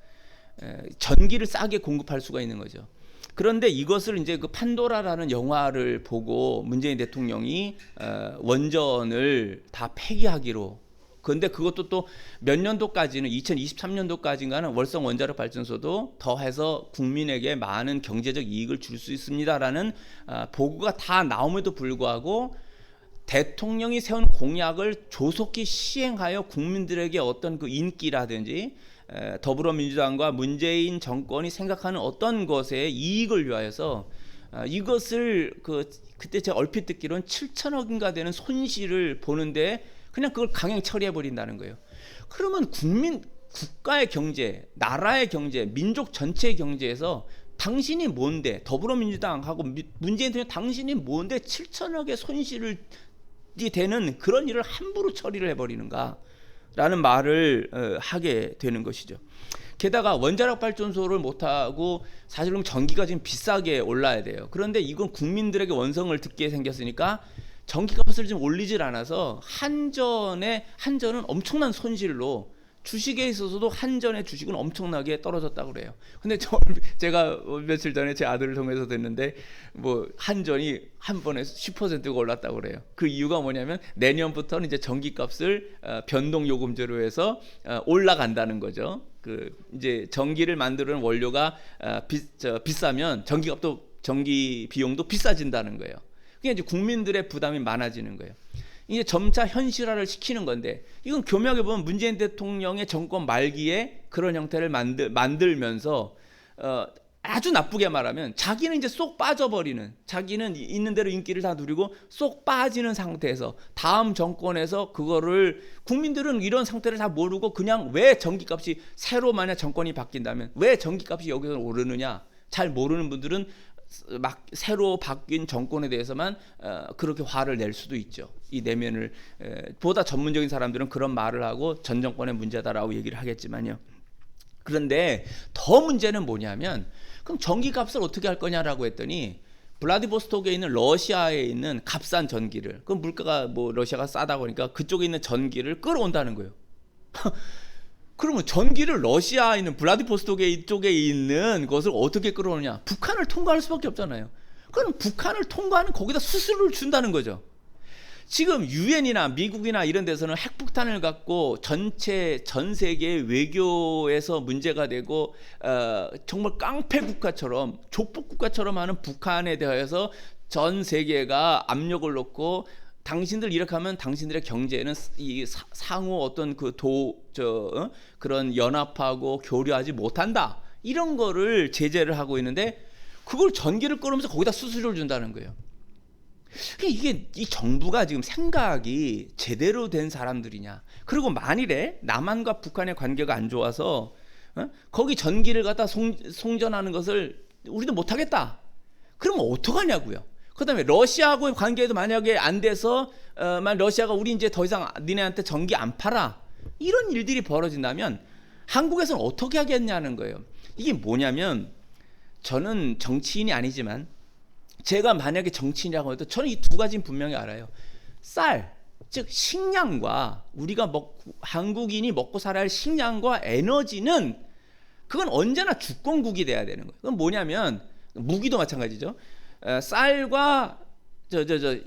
전기를 싸게 공급할 수가 있는 거죠. 그런데 이것을 이제 그 판도라라는 영화를 보고 문재인 대통령이 원전을 다 폐기하기로, 그런데 그것도 또 몇 년도까지는 2023년도까지인가는 월성 원자력 발전소도 더해서 국민에게 많은 경제적 이익을 줄 수 있습니다라는 보고가 다 나옴에도 불구하고 대통령이 세운 공약을 조속히 시행하여 국민들에게 어떤 그 인기라든지 더불어민주당과 문재인 정권이 생각하는 어떤 것에 이익을 위하여서 이것을 그때 제가 얼핏 듣기로는 7천억인가 되는 손실을 보는데 그냥 그걸 강행 처리해 버린다는 거예요. 그러면 국가의 경제, 나라의 경제, 민족 전체의 경제에서 당신이 뭔데, 더불어민주당하고 문재인 대통령 당신이 뭔데 7천억의 손실이 되는 그런 일을 함부로 처리를 해버리는가 라는 말을 하게 되는 것이죠. 게다가 원자력 발전소를 못하고 사실 그럼 전기가 지금 비싸게 올라야 돼요. 그런데 이건 국민들에게 원성을 듣게 생겼으니까 전기값을 좀 올리질 않아서 한전은 엄청난 손실로, 주식에 있어서도 한전의 주식은 엄청나게 떨어졌다고 그래요. 근데 제가 며칠 전에 제 아들을 통해서 듣는데 뭐 한전이 한 번에 10%가 올랐다고 그래요. 그 이유가 뭐냐면 내년부터는 이제 전기값을 변동 요금제로 해서 올라간다는 거죠. 이제 전기를 만드는 원료가 비싸면 전기 비용도 비싸진다는 거예요. 그게 이제 국민들의 부담이 많아지는 거예요. 이제 점차 현실화를 시키는 건데, 이건 교묘하게 보면 문재인 대통령의 정권 말기에 그런 형태를 만들면서 아주 나쁘게 말하면 자기는 이제 쏙 빠져버리는, 자기는 있는 대로 인기를 다 누리고 쏙 빠지는 상태에서 다음 정권에서 그거를, 국민들은 이런 상태를 다 모르고 그냥 왜 전기값이 새로 만약 정권이 바뀐다면 왜 전기값이 여기서 오르느냐 잘 모르는 분들은 막 새로 바뀐 정권에 대해서만 그렇게 화를 낼 수도 있죠. 이 내면을 보다 전문적인 사람들은 그런 말을 하고 전 정권의 문제다라고 얘기를 하겠지만요. 그런데 더 문제는 뭐냐면, 그럼 전기값을 어떻게 할 거냐라고 했더니 블라디보스톡에 있는 러시아에 있는 값싼 전기를, 그 물가가 뭐 러시아가 싸다 보니까 그쪽에 있는 전기를 끌어온다는 거예요. 그러면 전기를 러시아에 있는 블라디보스톡에 이쪽에 있는 것을 어떻게 끌어오느냐? 북한을 통과할 수밖에 없잖아요. 그럼 북한을 통과하는 거기다 수수료를 준다는 거죠. 지금 유엔이나 미국이나 이런 데서는 핵폭탄을 갖고 전 세계 외교에서 문제가 되고 정말 깡패 국가처럼, 족보 국가처럼 하는 북한에 대해서 전 세계가 압력을 놓고, 당신들 이렇게 하면 당신들의 경제는 이 상호 어떤 그런 연합하고 교류하지 못한다, 이런 거를 제재를 하고 있는데 그걸 전기를 끌으면서 거기다 수수료를 준다는 거예요. 이게 이 정부가 지금 생각이 제대로 된 사람들이냐? 그리고 만일에 남한과 북한의 관계가 안 좋아서 거기 전기를 갖다 송전하는 것을 우리도 못하겠다, 그러면 어떡하냐고요. 그 다음에 러시아하고의 관계도 만약에 안 돼서 러시아가 우리 이제 더 이상 니네한테 전기 안 팔아, 이런 일들이 벌어진다면 한국에서는 어떻게 하겠냐는 거예요. 이게 뭐냐면, 저는 정치인이 아니지만 제가 만약에 정치인이라고 해도 저는 이 두 가지는 분명히 알아요. 쌀, 즉 식량과 우리가 한국인이 먹고 살아야 할 식량과 에너지는 그건 언제나 주권국이 돼야 되는 거예요. 그건 뭐냐면 무기도 마찬가지죠. 쌀과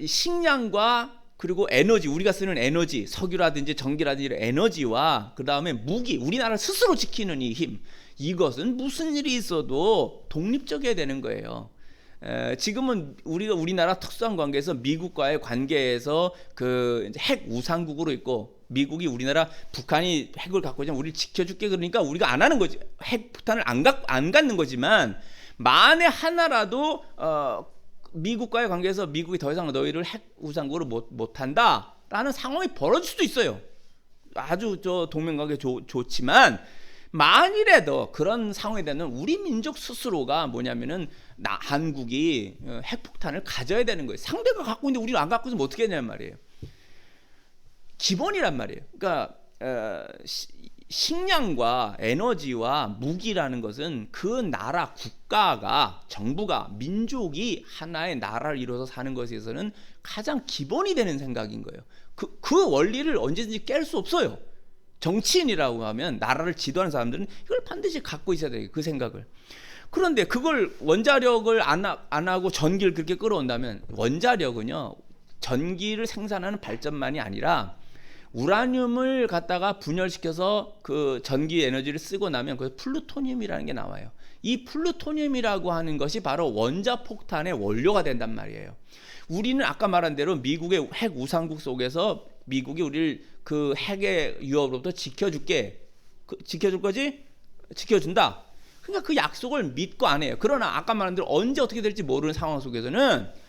식량과 그리고 에너지, 우리가 쓰는 에너지, 석유라든지 전기라든지 이런 에너지와 그 다음에 무기, 우리나라 스스로 지키는 이 힘, 이것은 무슨 일이 있어도 독립적이어야 되는 거예요. 지금은 우리나라 특수한 관계에서 미국과의 관계에서 그 핵 우상국으로 있고, 미국이 우리나라 북한이 핵을 갖고 있으면 우리를 지켜줄게 그러니까 우리가 안 하는 거지. 핵 폭탄을 안 갖는 거지만, 만에 하나라도 미국과의 관계에서 미국이 더 이상 너희를 핵 우상국으로 못한다라는 상황이 벌어질 수도 있어요. 아주 동맹관계 좋지만, 만일에도 그런 상황이 되면 우리 민족 스스로가 뭐냐면은 한국이 핵폭탄을 가져야 되는 거예요. 상대가 갖고 있는데 우리가 안 갖고 있으면 어떻게 하냐는 말이에요. 기본이란 말이에요. 그러니까 식량과 에너지와 무기라는 것은 그 나라 국가가, 정부가, 민족이 하나의 나라를 이루어서 사는 것에서는 가장 기본이 되는 생각인 거예요. 그 원리를 언제든지 깰 수 없어요. 정치인이라고 하면, 나라를 지도하는 사람들은 이걸 반드시 갖고 있어야 돼요. 그 생각을. 그런데 그걸 원자력을 안 하고 전기를 그렇게 끌어온다면, 원자력은요 전기를 생산하는 발전만이 아니라 우라늄을 갖다가 분열시켜서 그 전기 에너지를 쓰고 나면 그 플루토늄이라는 게 나와요. 이 플루토늄이라고 하는 것이 바로 원자폭탄의 원료가 된단 말이에요. 우리는 아까 말한 대로 미국의 핵 우상국 속에서 미국이 우리를 그 핵의 위협으로부터 지켜줄 거지? 지켜준다. 그러니까 그 약속을 믿고 안 해요. 그러나 아까 말한 대로 언제 어떻게 될지 모르는 상황 속에서는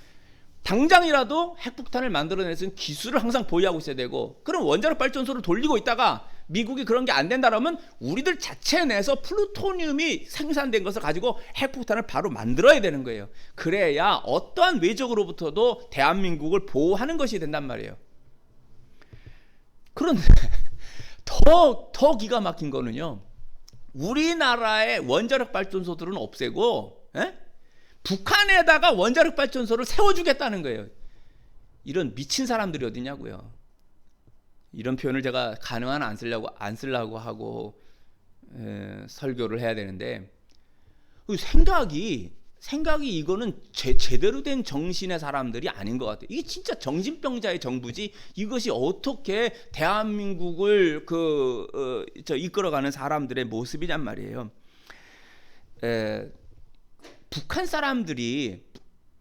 당장이라도 핵폭탄을 만들어낼 수 있는 기술을 항상 보유하고 있어야 되고, 그럼 원자력 발전소를 돌리고 있다가 미국이 그런 게 안 된다라면 우리들 자체 내에서 플루토늄이 생산된 것을 가지고 핵폭탄을 바로 만들어야 되는 거예요. 그래야 어떠한 외적으로부터도 대한민국을 보호하는 것이 된단 말이에요. 그런데 더 기가 막힌 거는요, 우리나라의 원자력 발전소들은 없애고 북한에다가 원자력 발전소를 세워주겠다는 거예요. 이런 미친 사람들이 어디냐고요. 이런 표현을 제가 가능한 안 쓰려고 하고 설교를 해야 되는데, 생각이 이거는 제대로 된 정신의 사람들이 아닌 것 같아요. 이게 진짜 정신병자의 정부지, 이것이 어떻게 대한민국을 이끌어가는 사람들의 모습이란 말이에요.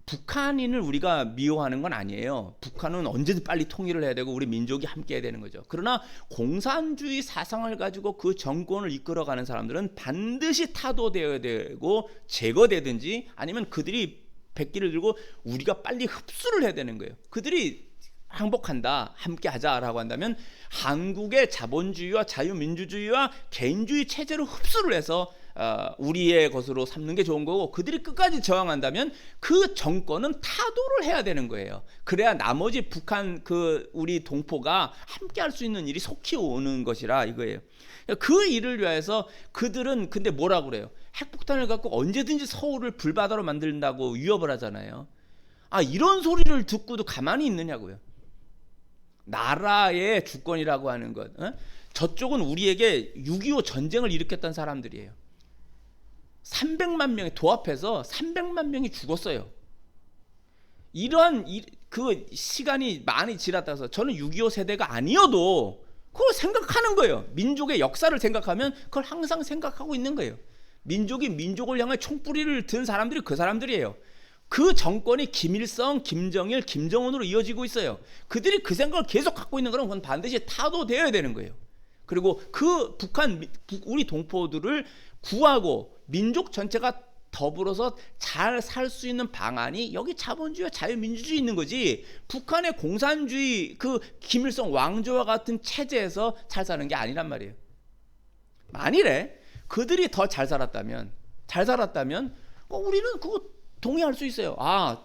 북한인을 우리가 미워하는 건 아니에요. 북한은 언제든 빨리 통일을 해야 되고 우리 민족이 함께 해야 되는 거죠. 그러나 공산주의 사상을 가지고 그 정권을 이끌어가는 사람들은 반드시 타도되어야 되고 제거되든지, 아니면 그들이 백기를 들고 우리가 빨리 흡수를 해야 되는 거예요. 그들이 항복한다, 함께 하자라고 한다면 한국의 자본주의와 자유민주주의와 개인주의 체제로 흡수를 해서 우리의 것으로 삼는 게 좋은 거고, 그들이 끝까지 저항한다면 그 정권은 타도를 해야 되는 거예요. 그래야 나머지 북한 우리 동포가 함께 할 수 있는 일이 속히 오는 것이라 이거예요. 그 일을 위해서 그들은 근데 뭐라고 그래요? 핵폭탄을 갖고 언제든지 서울을 불바다로 만든다고 위협을 하잖아요. 이런 소리를 듣고도 가만히 있느냐고요. 나라의 주권이라고 하는 것, 저쪽은 우리에게 6.25 전쟁을 일으켰던 사람들이에요. 300만 명이 도합해서 300만 명이 죽었어요. 이러한 그 시간이 많이 지났다서 저는 6.25 세대가 아니어도 그걸 생각하는 거예요. 민족의 역사를 생각하면 그걸 항상 생각하고 있는 거예요. 민족이 민족을 향해 총뿌리를 든 사람들이 그 사람들이에요. 그 정권이 김일성, 김정일, 김정은으로 이어지고 있어요. 그들이 그 생각을 계속 갖고 있는 거는 그건 반드시 타도되어야 되는 거예요. 그리고 그 우리 동포들을 구하고 민족 전체가 더불어서 잘 살 수 있는 방안이 여기 자본주의와 자유민주주의 있는 거지, 북한의 공산주의 그 김일성 왕조와 같은 체제에서 잘 사는 게 아니란 말이에요. 만일에 그들이 더 잘 살았다면 우리는 그거 동의할 수 있어요.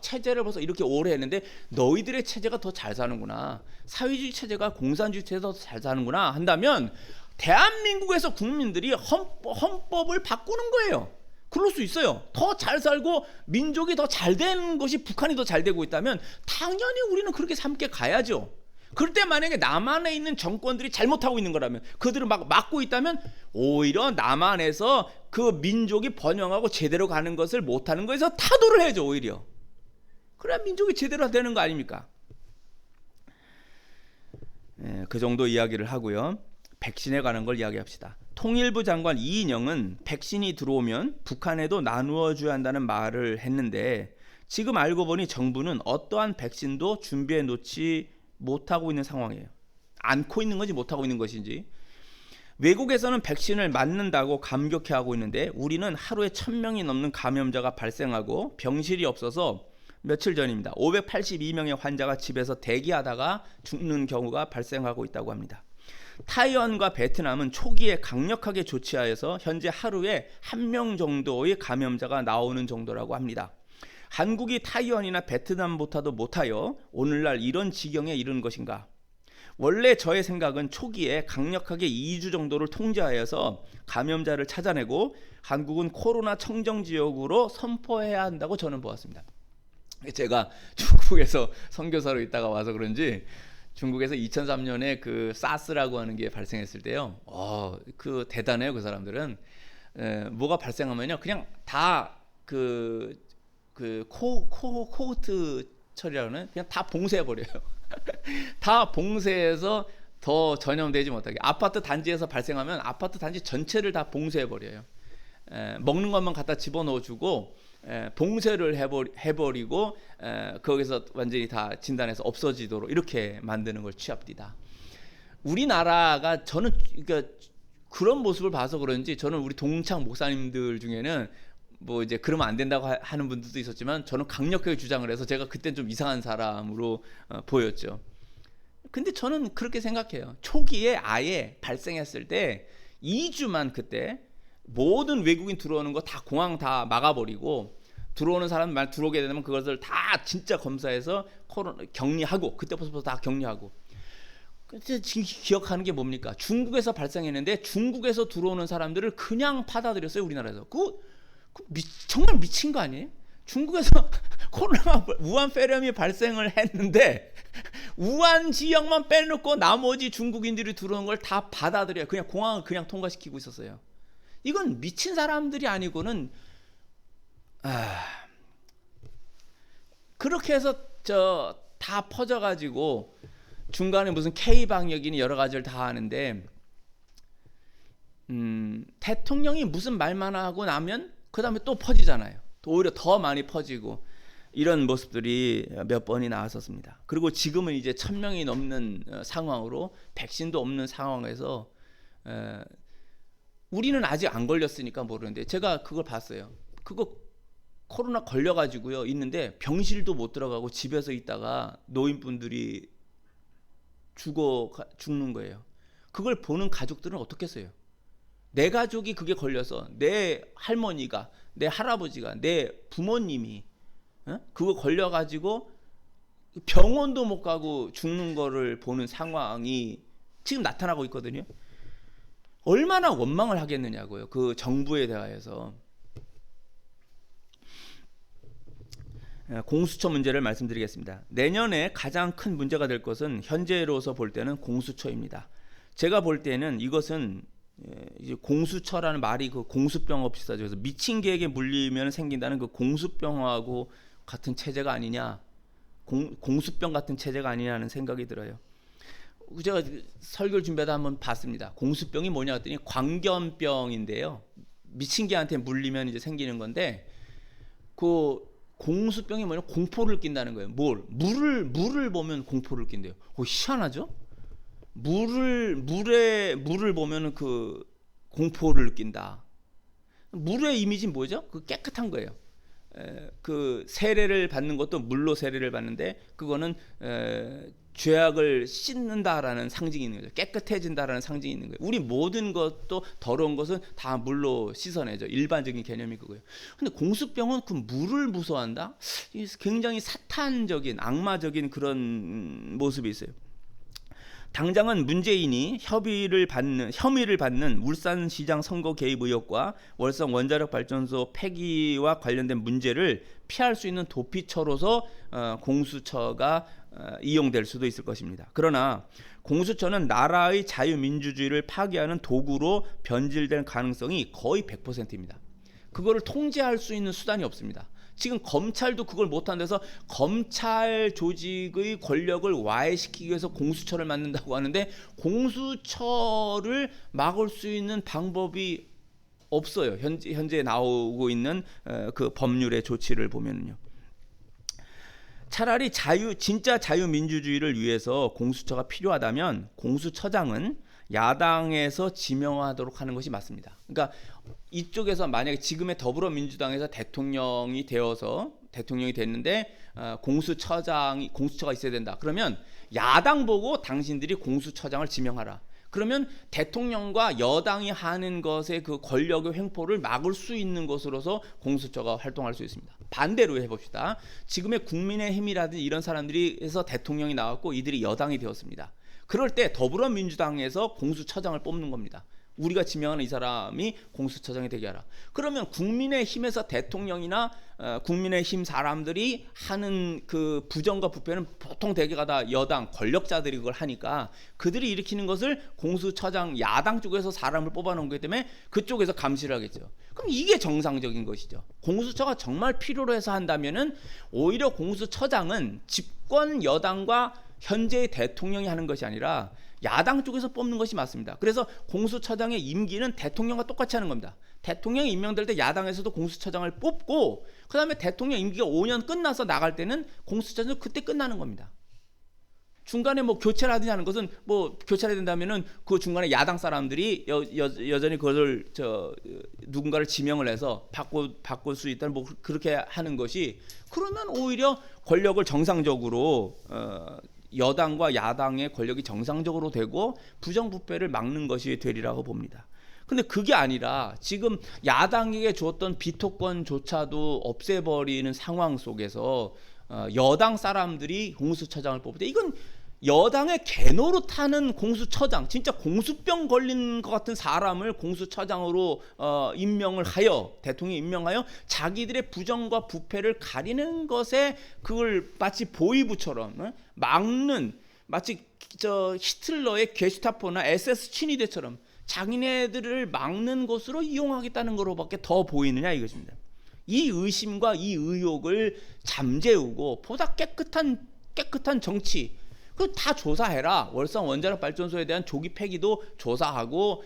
체제를 벌써 이렇게 오래 했는데 너희들의 체제가 더 잘 사는구나, 사회주의 체제가 공산주의 체제가 더 잘 사는구나 한다면 대한민국에서 국민들이 헌법을 바꾸는 거예요. 그럴 수 있어요. 더 잘 살고 민족이 더 잘 되는 것이 북한이 더 잘 되고 있다면 당연히 우리는 그렇게 함께 가야죠. 그럴 때 만약에 남한에 있는 정권들이 잘못하고 있는 거라면, 그들을 막 막고 있다면 오히려 남한에서 그 민족이 번영하고 제대로 가는 것을 못하는 거에서 타도를 해야죠. 오히려 그래야 민족이 제대로 되는 거 아닙니까? 그 정도 이야기를 하고요. 백신에 관한 걸 이야기합시다. 통일부 장관 이인영은 백신이 들어오면 북한에도 나누어 줘야 한다는 말을 했는데, 지금 알고 보니 정부는 어떠한 백신도 준비해 놓지 못하고 있는 상황이에요. 않고 있는 건지 못하고 있는 것인지. 외국에서는 백신을 맞는다고 감격해하고 있는데 우리는 하루에 1,000명이 넘는 감염자가 발생하고 병실이 없어서 며칠 전입니다. 582명의 환자가 집에서 대기하다가 죽는 경우가 발생하고 있다고 합니다. 타이완과 베트남은 초기에 강력하게 조치하여서 현재 하루에 1명 정도의 감염자가 나오는 정도라고 합니다. 한국이 타이완이나 베트남보다도 못하여 오늘날 이런 지경에 이른 것인가? 원래 저의 생각은 초기에 강력하게 2주 정도를 통제하여서 감염자를 찾아내고 한국은 코로나 청정지역으로 선포해야 한다고 저는 보았습니다. 제가 중국에서 선교사로 있다가 와서 그런지 중국에서 2003년에 그 사스라고 하는 게 발생했을 때요. 그 대단해요. 그 사람들은 뭐가 발생하면요, 그냥 다 코호트 처리라는 그냥 다 봉쇄해 버려요. 다 봉쇄해서 더 전염되지 못하게. 아파트 단지에서 발생하면 아파트 단지 전체를 다 봉쇄해 버려요. 먹는 것만 갖다 집어넣어 주고 봉쇄를 해버리고 거기서 완전히 다 진단해서 없어지도록 이렇게 만드는 걸 취합니다. 우리나라가 저는 그러니까 그런 모습을 봐서 그런지 저는 우리 동창 목사님들 중에는 뭐 이제 그러면 안 된다고 하는 분들도 있었지만 저는 강력하게 주장을 해서 제가 그때는 좀 이상한 사람으로 보였죠. 근데 저는 그렇게 생각해요. 초기에 아예 발생했을 때 2주만 그때 모든 외국인 들어오는 거 다 공항 다 막아버리고 들어오는 사람 말 들어오게 되면 그것을 다 진짜 검사해서 코로나 격리하고 그때부터 다 격리하고. 근데 지금 기억하는 게 뭡니까? 중국에서 발생했는데 중국에서 들어오는 사람들을 그냥 받아들였어요. 우리나라에서. 정말 미친 거 아니에요? 중국에서 코로나 우한 폐렴이 발생을 했는데 우한 지역만 빼놓고 나머지 중국인들이 들어오는 걸 다 받아들여요. 그냥 공항을 그냥 통과시키고 있었어요. 이건 미친 사람들이 아니고는 그렇게 해서 다 퍼져가지고 중간에 무슨 K방역이니 여러 가지를 다 하는데 대통령이 무슨 말만 하고 나면 그 다음에 또 퍼지잖아요. 또 오히려 더 많이 퍼지고 이런 모습들이 몇 번이 나왔었습니다. 그리고 지금은 이제 1,000명이 넘는 상황으로 백신도 없는 상황에서 우리는 아직 안 걸렸으니까 모르는데 제가 그걸 봤어요. 그거 코로나 걸려가지고요 있는데 병실도 못 들어가고 집에서 있다가 노인분들이 죽는 거예요. 그걸 보는 가족들은 어떻겠어요? 내 가족이 그게 걸려서 내 할머니가, 내 할아버지가, 내 부모님이 그거 걸려가지고 병원도 못 가고 죽는 거를 보는 상황이 지금 나타나고 있거든요. 얼마나 원망을 하겠느냐고요. 그 정부에 대하여서. 공수처 문제를 말씀드리겠습니다. 내년에 가장 큰 문제가 될 것은 현재로서 볼 때는 공수처입니다. 제가 볼 때는 이것은 이제 공수처라는 말이 그 공수병하고 비슷하죠. 그래서 미친 개에게 물리면 생긴다는 그 공수병하고 같은 체제가 아니냐, 공수병 같은 체제가 아니냐는 생각이 들어요. 제가 설교를 준비하다 한번 봤습니다. 공수병이 뭐냐 했더니 광견병인데요. 미친 개한테 물리면 이제 생기는 건데 그 공수병이 뭐냐 공포를 낀다는 거예요. 물을 보면 공포를 낀대요. 희한하죠? 물을 보면은 그 공포를 낀다. 물의 이미지는 뭐죠? 그 깨끗한 거예요. 그 세례를 받는 것도 물로 세례를 받는데 그거는 죄악을 씻는다라는 상징이 있는 거죠. 깨끗해진다라는 상징이 있는 거예요. 우리 모든 것도 더러운 것은 다 물로 씻어내죠. 일반적인 개념이 그거예요. 근데 공수병은 그 물을 무서워한다? 굉장히 사탄적인 악마적인 그런 모습이 있어요. 당장은 문재인이 혐의를 받는 울산시장 선거 개입 의혹과 월성 원자력 발전소 폐기와 관련된 문제를 피할 수 있는 도피처로서 공수처가 이용될 수도 있을 것입니다. 그러나 공수처는 나라의 자유민주주의를 파괴하는 도구로 변질될 가능성이 거의 100%입니다. 그거를 통제할 수 있는 수단이 없습니다. 지금 검찰도 그걸 못한 데서 검찰 조직의 권력을 와해시키기 위해서 공수처를 만든다고 하는데 공수처를 막을 수 있는 방법이 없어요. 현재 나오고 있는 그 법률의 조치를 보면요. 차라리 진짜 자유민주주의를 위해서 공수처가 필요하다면 공수처장은 야당에서 지명하도록 하는 것이 맞습니다. 그러니까 이쪽에서 만약에 지금의 더불어민주당에서 대통령이 됐는데 공수처가 있어야 된다. 그러면 야당 보고 당신들이 공수처장을 지명하라. 그러면 대통령과 여당이 하는 것의 그 권력의 횡포를 막을 수 있는 것으로서 공수처가 활동할 수 있습니다. 반대로 해봅시다. 지금의 국민의힘이라든지 이런 사람들이 해서 대통령이 나왔고 이들이 여당이 되었습니다. 그럴 때 더불어민주당에서 공수처장을 뽑는 겁니다. 우리가 지명하는 이 사람이 공수처장이 되게 하라. 그러면 국민의힘에서 대통령이나 국민의힘 사람들이 하는 그 부정과 부패는 보통 대개가 다 여당 권력자들이 그걸 하니까 그들이 일으키는 것을 공수처장 야당 쪽에서 사람을 뽑아놓은 거기 때문에 그쪽에서 감시를 하겠죠. 그럼 이게 정상적인 것이죠. 공수처가 정말 필요로 해서 한다면은 오히려 공수처장은 집권 여당과 현재의 대통령이 하는 것이 아니라 야당 쪽에서 뽑는 것이 맞습니다. 그래서 공수처장의 임기는 대통령과 똑같이 하는 겁니다. 대통령이 임명될 때 야당에서도 공수처장을 뽑고 그 다음에 대통령 임기가 5년 끝나서 나갈 때는 공수처장은 그때 끝나는 겁니다. 중간에 뭐 교체를 하든지 하는 것은 뭐 교체를 된다면은 그 중간에 야당 사람들이 여전히 그것을 누군가를 지명을 해서 바꿀 수 있다는 뭐 그렇게 하는 것이 그러면 오히려 권력을 정상적으로 여당과 야당의 권력이 정상적으로 되고 부정부패를 막는 것이 되리라고 봅니다. 근데 그게 아니라 지금 야당에게 주었던 비토권조차도 없애버리는 상황 속에서 여당 사람들이 공수처장을 뽑을 때 이건 여당의 개노릇하는 공수처장, 진짜 공수병 걸린 것 같은 사람을 공수처장으로 임명을 하여 대통령이 임명하여 자기들의 부정과 부패를 가리는 것에 그걸 마치 보위부처럼 막는 마치 히틀러의 게슈타포나 SS 친위대처럼 자기네들을 막는 것으로 이용하겠다는 거로밖에 더 보이느냐 이것입니다. 이 의심과 이 의혹을 잠재우고 보다 깨끗한 정치 그 다 조사해라. 월성 원자력 발전소에 대한 조기 폐기도 조사하고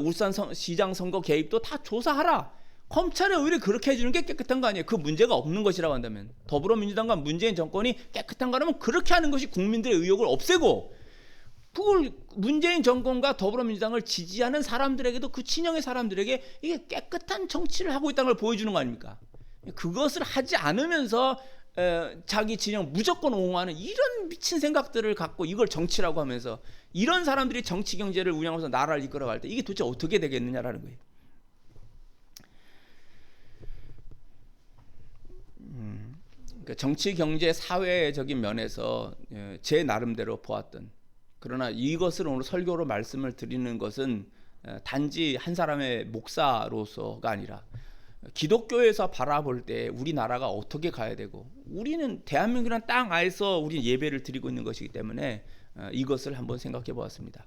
울산 시장 선거 개입도 다 조사하라. 검찰의 오히려 그렇게 해주는 게 깨끗한 거 아니에요. 그 문제가 없는 것이라고 한다면 더불어민주당과 문재인 정권이 깨끗한 거라면 그렇게 하는 것이 국민들의 의혹을 없애고 그걸 문재인 정권과 더불어민주당을 지지하는 사람들에게도 그 친형의 사람들에게 이게 깨끗한 정치를 하고 있다는 걸 보여주는 거 아닙니까? 그것을 하지 않으면서 자기 진영 무조건 옹호하는 이런 미친 생각들을 갖고 이걸 정치라고 하면서 이런 사람들이 정치 경제를 운영하면서 나라를 이끌어갈 때 이게 도대체 어떻게 되겠느냐라는 거예요. 그러니까 정치 경제 사회적인 면에서 제 나름대로 보았던 그러나 이것을 오늘 설교로 말씀을 드리는 것은 단지 한 사람의 목사로서가 아니라 기독교에서 바라볼 때 우리나라가 어떻게 가야 되고 우리는 대한민국이라는 땅 안에서 우리 예배를 드리고 있는 것이기 때문에 이것을 한번 생각해 보았습니다.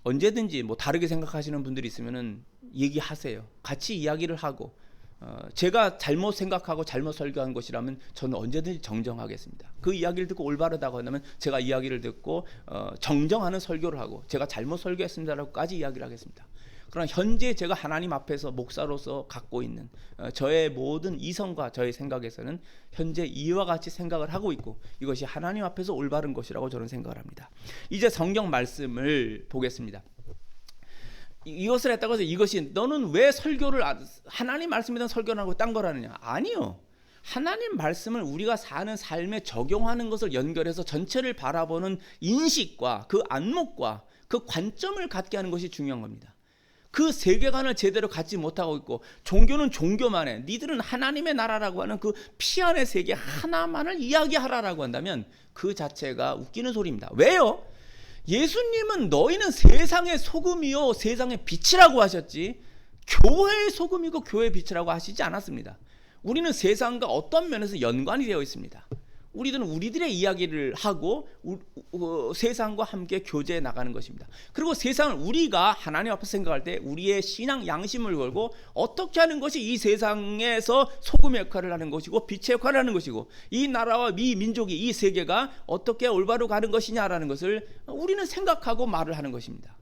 언제든지 뭐 다르게 생각하시는 분들이 있으면은 얘기하세요. 같이 이야기를 하고 제가 잘못 생각하고 잘못 설교한 것이라면 저는 언제든지 정정하겠습니다. 그 이야기를 듣고 올바르다고 한다면 제가 이야기를 듣고 정정하는 설교를 하고 제가 잘못 설교했습니다라고까지 이야기를 하겠습니다. 그러나 현재 제가 하나님 앞에서 목사로서 갖고 있는 저의 모든 이성과 저의 생각에서는 현재 이와 같이 생각을 하고 있고 이것이 하나님 앞에서 올바른 것이라고 저는 생각을 합니다. 이제 성경 말씀을 보겠습니다. 이것을 했다고 해서 이것이 너는 왜 설교를 하나님 말씀에 대한 설교를 하고 딴 거라느냐? 아니요. 하나님 말씀을 우리가 사는 삶에 적용하는 것을 연결해서 전체를 바라보는 인식과 그 안목과 그 관점을 갖게 하는 것이 중요한 겁니다. 그 세계관을 제대로 갖지 못하고 있고 종교는 종교만해 니들은 하나님의 나라라고 하는 그 피 안의 세계 하나만을 이야기하라라고 한다면 그 자체가 웃기는 소리입니다. 왜요? 예수님은 너희는 세상의 소금이요 세상의 빛이라고 하셨지 교회의 소금이고 교회의 빛이라고 하시지 않았습니다. 우리는 세상과 어떤 면에서 연관이 되어 있습니다. 우리들은 우리들의 이야기를 하고 세상과 함께 교제해 나가는 것입니다. 그리고 세상을 우리가 하나님 앞에서 생각할 때 우리의 신앙 양심을 걸고 어떻게 하는 것이 이 세상에서 소금의 역할을 하는 것이고 빛의 역할을 하는 것이고 이 나라와 이 민족이 이 세계가 어떻게 올바로 가는 것이냐라는 것을 우리는 생각하고 말을 하는 것입니다.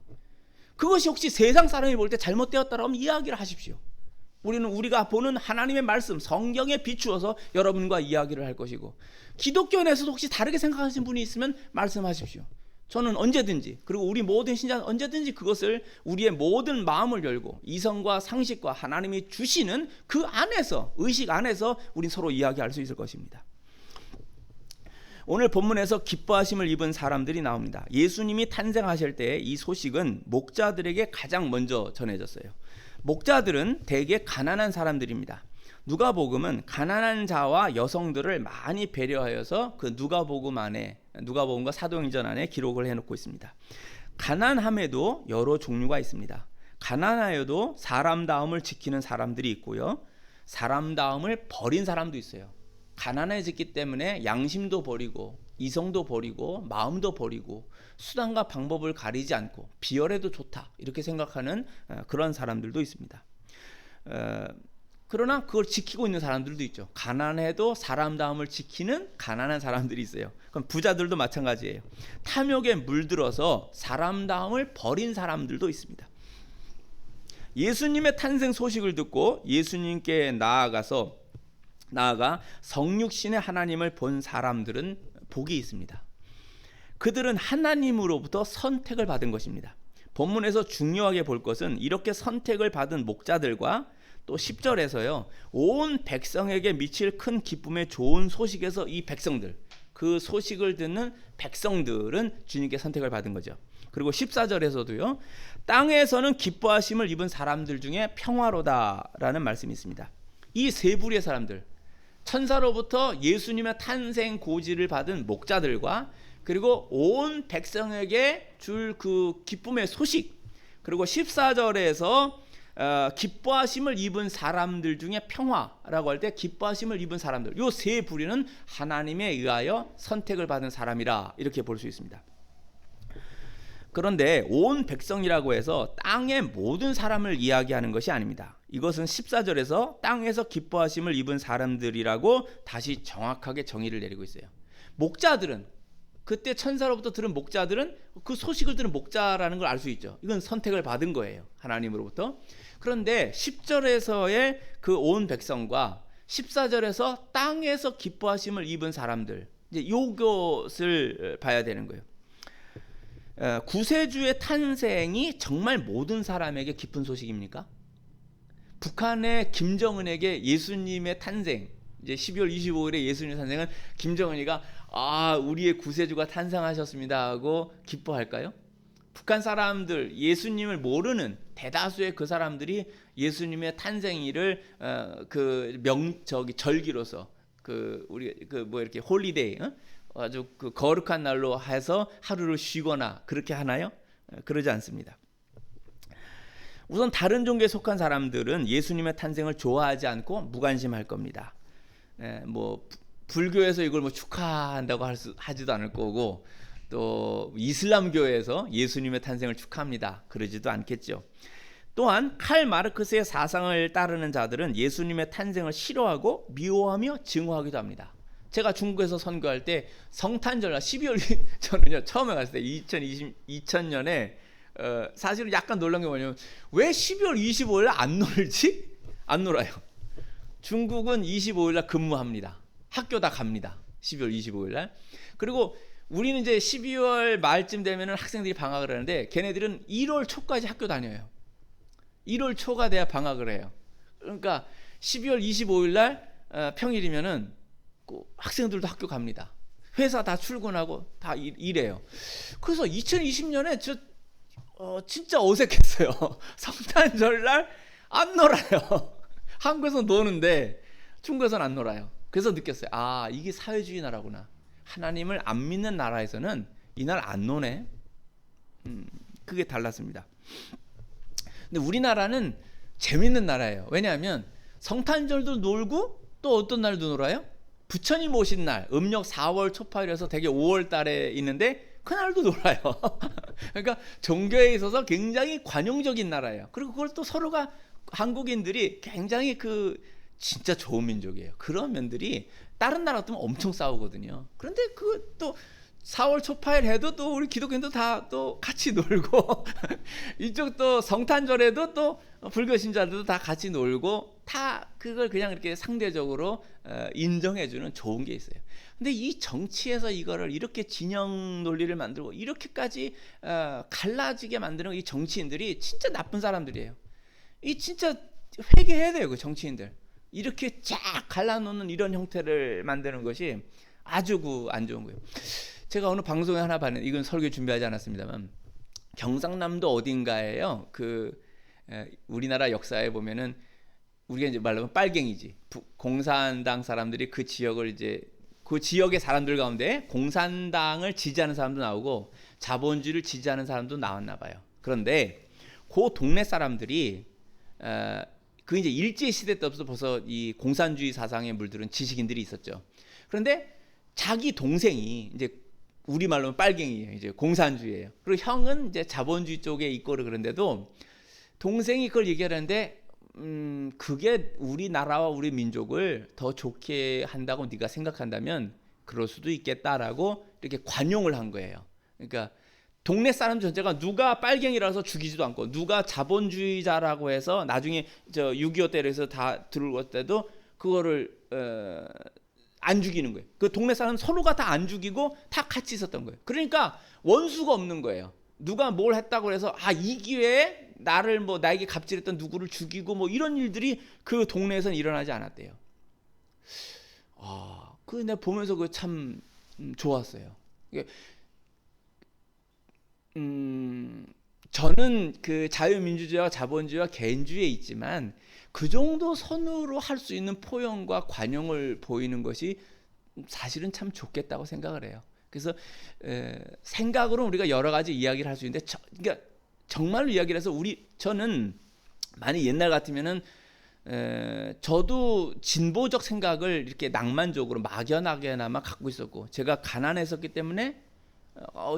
그것이 혹시 세상 사람이 볼 때 잘못되었다라고 하면 이야기를 하십시오. 우리는 우리가 보는 하나님의 말씀, 성경에 비추어서 여러분과 이야기를 할 것이고, 기독교 내에서도 혹시 다르게 생각하시는 분이 있으면 말씀하십시오. 저는 언제든지, 그리고 우리 모든 신자는 언제든지 그것을 우리의 모든 마음을 열고 이성과 상식과 하나님이 주시는 그 안에서, 의식 안에서 우린 서로 이야기할 수 있을 것입니다. 오늘 본문에서 기뻐하심을 입은 사람들이 나옵니다. 예수님이 탄생하실 때 이 소식은 목자들에게 가장 먼저 전해졌어요. 목자들은 대개 가난한 사람들입니다. 누가복음은 가난한 자와 여성들을 많이 배려하여서 그 누가복음과 사도행전 안에 기록을 해놓고 있습니다. 가난함에도 여러 종류가 있습니다. 가난하여도 사람다움을 지키는 사람들이 있고요, 사람다움을 버린 사람도 있어요. 가난해졌기 때문에 양심도 버리고 이성도 버리고 마음도 버리고 수단과 방법을 가리지 않고 비열해도 좋다 이렇게 생각하는 그런 사람들도 있습니다. 그러나 그걸 지키고 있는 사람들도 있죠. 가난해도 사람다움을 지키는 가난한 사람들이 있어요. 그럼 부자들도 마찬가지예요. 탐욕에 물들어서 사람다움을 버린 사람들도 있습니다. 예수님의 탄생 소식을 듣고 예수님께 나아가 성육신의 하나님을 본 사람들은 복이 있습니다. 그들은 하나님으로부터 선택을 받은 것입니다. 본문에서 중요하게 볼 것은 이렇게 선택을 받은 목자들과 또 10절에서요, 온 백성에게 미칠 큰 기쁨의 좋은 소식에서 이 백성들, 그 소식을 듣는 백성들은 주님께 선택을 받은 거죠. 그리고 14절에서도요, 땅에서는 기뻐하심을 입은 사람들 중에 평화로다라는 말씀이 있습니다. 이 세 부류의 사람들, 천사로부터 예수님의 탄생 고지를 받은 목자들과 그리고 온 백성에게 줄 그 기쁨의 소식, 그리고 14절에서 기뻐하심을 입은 사람들 중에 평화라고 할 때 기뻐하심을 입은 사람들, 이 세 부류는 하나님에 의하여 선택을 받은 사람이라 이렇게 볼 수 있습니다. 그런데 온 백성이라고 해서 땅의 모든 사람을 이야기하는 것이 아닙니다. 이것은 14절에서 땅에서 기뻐하심을 입은 사람들이라고 다시 정확하게 정의를 내리고 있어요. 목자들은, 그때 천사로부터 들은 목자들은 그 소식을 들은 목자라는 걸 알 수 있죠. 이건 선택을 받은 거예요, 하나님으로부터. 그런데 10절에서의 그 온 백성과 14절에서 땅에서 기뻐하심을 입은 사람들, 이제 이것을 봐야 되는 거예요. 구세주의 탄생이 정말 모든 사람에게 기쁜 소식입니까? 북한의 김정은에게 예수님의 탄생, 이제 12월 25일에 예수님의 탄생은 김정은이가 우리의 구세주가 탄생하셨습니다 하고 기뻐할까요? 북한 사람들, 예수님을 모르는 대다수의 그 사람들이 예수님의 탄생일을 절기로서 이렇게 홀리데이, 아주 그 거룩한 날로 해서 하루를 쉬거나 그렇게 하나요? 그러지 않습니다. 우선 다른 종교에 속한 사람들은 예수님의 탄생을 좋아하지 않고 무관심할 겁니다. 불교에서 이걸 축하한다고 하지도 않을 거고, 또 이슬람교에서 예수님의 탄생을 축하합니다 그러지도 않겠죠. 또한 칼 마르크스의 사상을 따르는 자들은 예수님의 탄생을 싫어하고 미워하며 증오하기도 합니다. 제가 중국에서 선교할 때 성탄절날 12월 저는요 처음에 갔을 때 2000년에 사실은 약간 놀란 게 뭐냐면, 왜 12월 25일 안 놀지? 안 놀아요. 중국은 25일 날 근무합니다. 학교 다 갑니다. 12월 25일 날. 그리고 우리는 이제 12월 말쯤 되면은 학생들이 방학을 하는데, 걔네들은 1월 초까지 학교 다녀요. 1월 초가 돼야 방학을 해요. 그러니까 12월 25일 날 평일이면은 학생들도 학교 갑니다. 회사 다 출근하고 다 일해요. 그래서 2020년에 진짜 어색했어요. 성탄절날 안 놀아요. 한국에서 노는데 중국에서는 안 놀아요. 그래서 느꼈어요. 이게 사회주의 나라구나. 하나님을 안 믿는 나라에서는 이날 안 노네. 그게 달랐습니다. 근데 우리나라는 재밌는 나라예요. 왜냐하면 성탄절도 놀고 또 어떤 날도 놀아요? 부처님 오신 날, 음력 4월 초파일에서 되게 5월 달에 있는데 그날도 놀아요. 그러니까 종교에 있어서 굉장히 관용적인 나라예요. 그리고 그걸 또 서로가, 한국인들이 굉장히 진짜 좋은 민족이에요. 그런 면들이 다른 나라 같으면 엄청 싸우거든요. 그런데 또 4월 초파일 해도 또 우리 기독교인도 다 또 같이 놀고 이쪽 또 성탄절에도 또 불교 신자들도 다 같이 놀고 다 그걸 그냥 이렇게 상대적으로 인정해주는 좋은 게 있어요. 근데 이 정치에서 이거를 이렇게 진영 논리를 만들고 이렇게까지 갈라지게 만드는 이 정치인들이 진짜 나쁜 사람들이에요. 이 진짜 회개해야 돼요. 그 정치인들 이렇게 쫙 갈라놓는 이런 형태를 만드는 것이 아주 안 좋은 거예요. 제가 오늘 방송에 하나 봤는데 이건 설교 준비하지 않았습니다만 경상남도 어딘가에요. 우리나라 역사에 보면은 우리가 이제 말하면 빨갱이지. 공산당 사람들이 그 지역을 이제 그 지역의 사람들 가운데 공산당을 지지하는 사람도 나오고 자본주의를 지지하는 사람도 나왔나 봐요. 그런데 그 동네 사람들이 그 이제 일제 시대 때부터 벌써 이 공산주의 사상에 물들은 지식인들이 있었죠. 그런데 자기 동생이 이제 우리 말로는 빨갱이에요. 이제 공산주의예요. 그리고 형은 이제 자본주의 쪽에 있고 그런데도 동생이 그걸 얘기하는데 그게 우리나라와 우리 민족을 더 좋게 한다고 네가 생각한다면 그럴 수도 있겠다라고 이렇게 관용을 한 거예요. 그러니까 동네 사람 전체가 누가 빨갱이라서 죽이지도 않고 누가 자본주의자라고 해서 나중에 6.25 때에서 다 들어올 때도 그거를 안 죽이는 거예요. 그 동네 사람 서로가 다 안 죽이고 다 같이 있었던 거예요. 그러니까 원수가 없는 거예요. 누가 뭘 했다고 해서 이 기회에 나에게 갑질했던 누구를 죽이고 뭐 이런 일들이 그 동네에서는 일어나지 않았대요. 그 내가 보면서 그 참 좋았어요. 저는 그 자유민주주의와 자본주의와 개인주의에 있지만 그 정도 선으로 할 수 있는 포용과 관용을 보이는 것이 사실은 참 좋겠다고 생각을 해요. 그래서 생각으로 우리가 여러 가지 이야기를 할 수 있는데 그러니까 정말로 이야기를 해서 저는 만약 옛날 같으면은 저도 진보적 생각을 이렇게 낭만적으로 막연하게나마 갖고 있었고 제가 가난했었기 때문에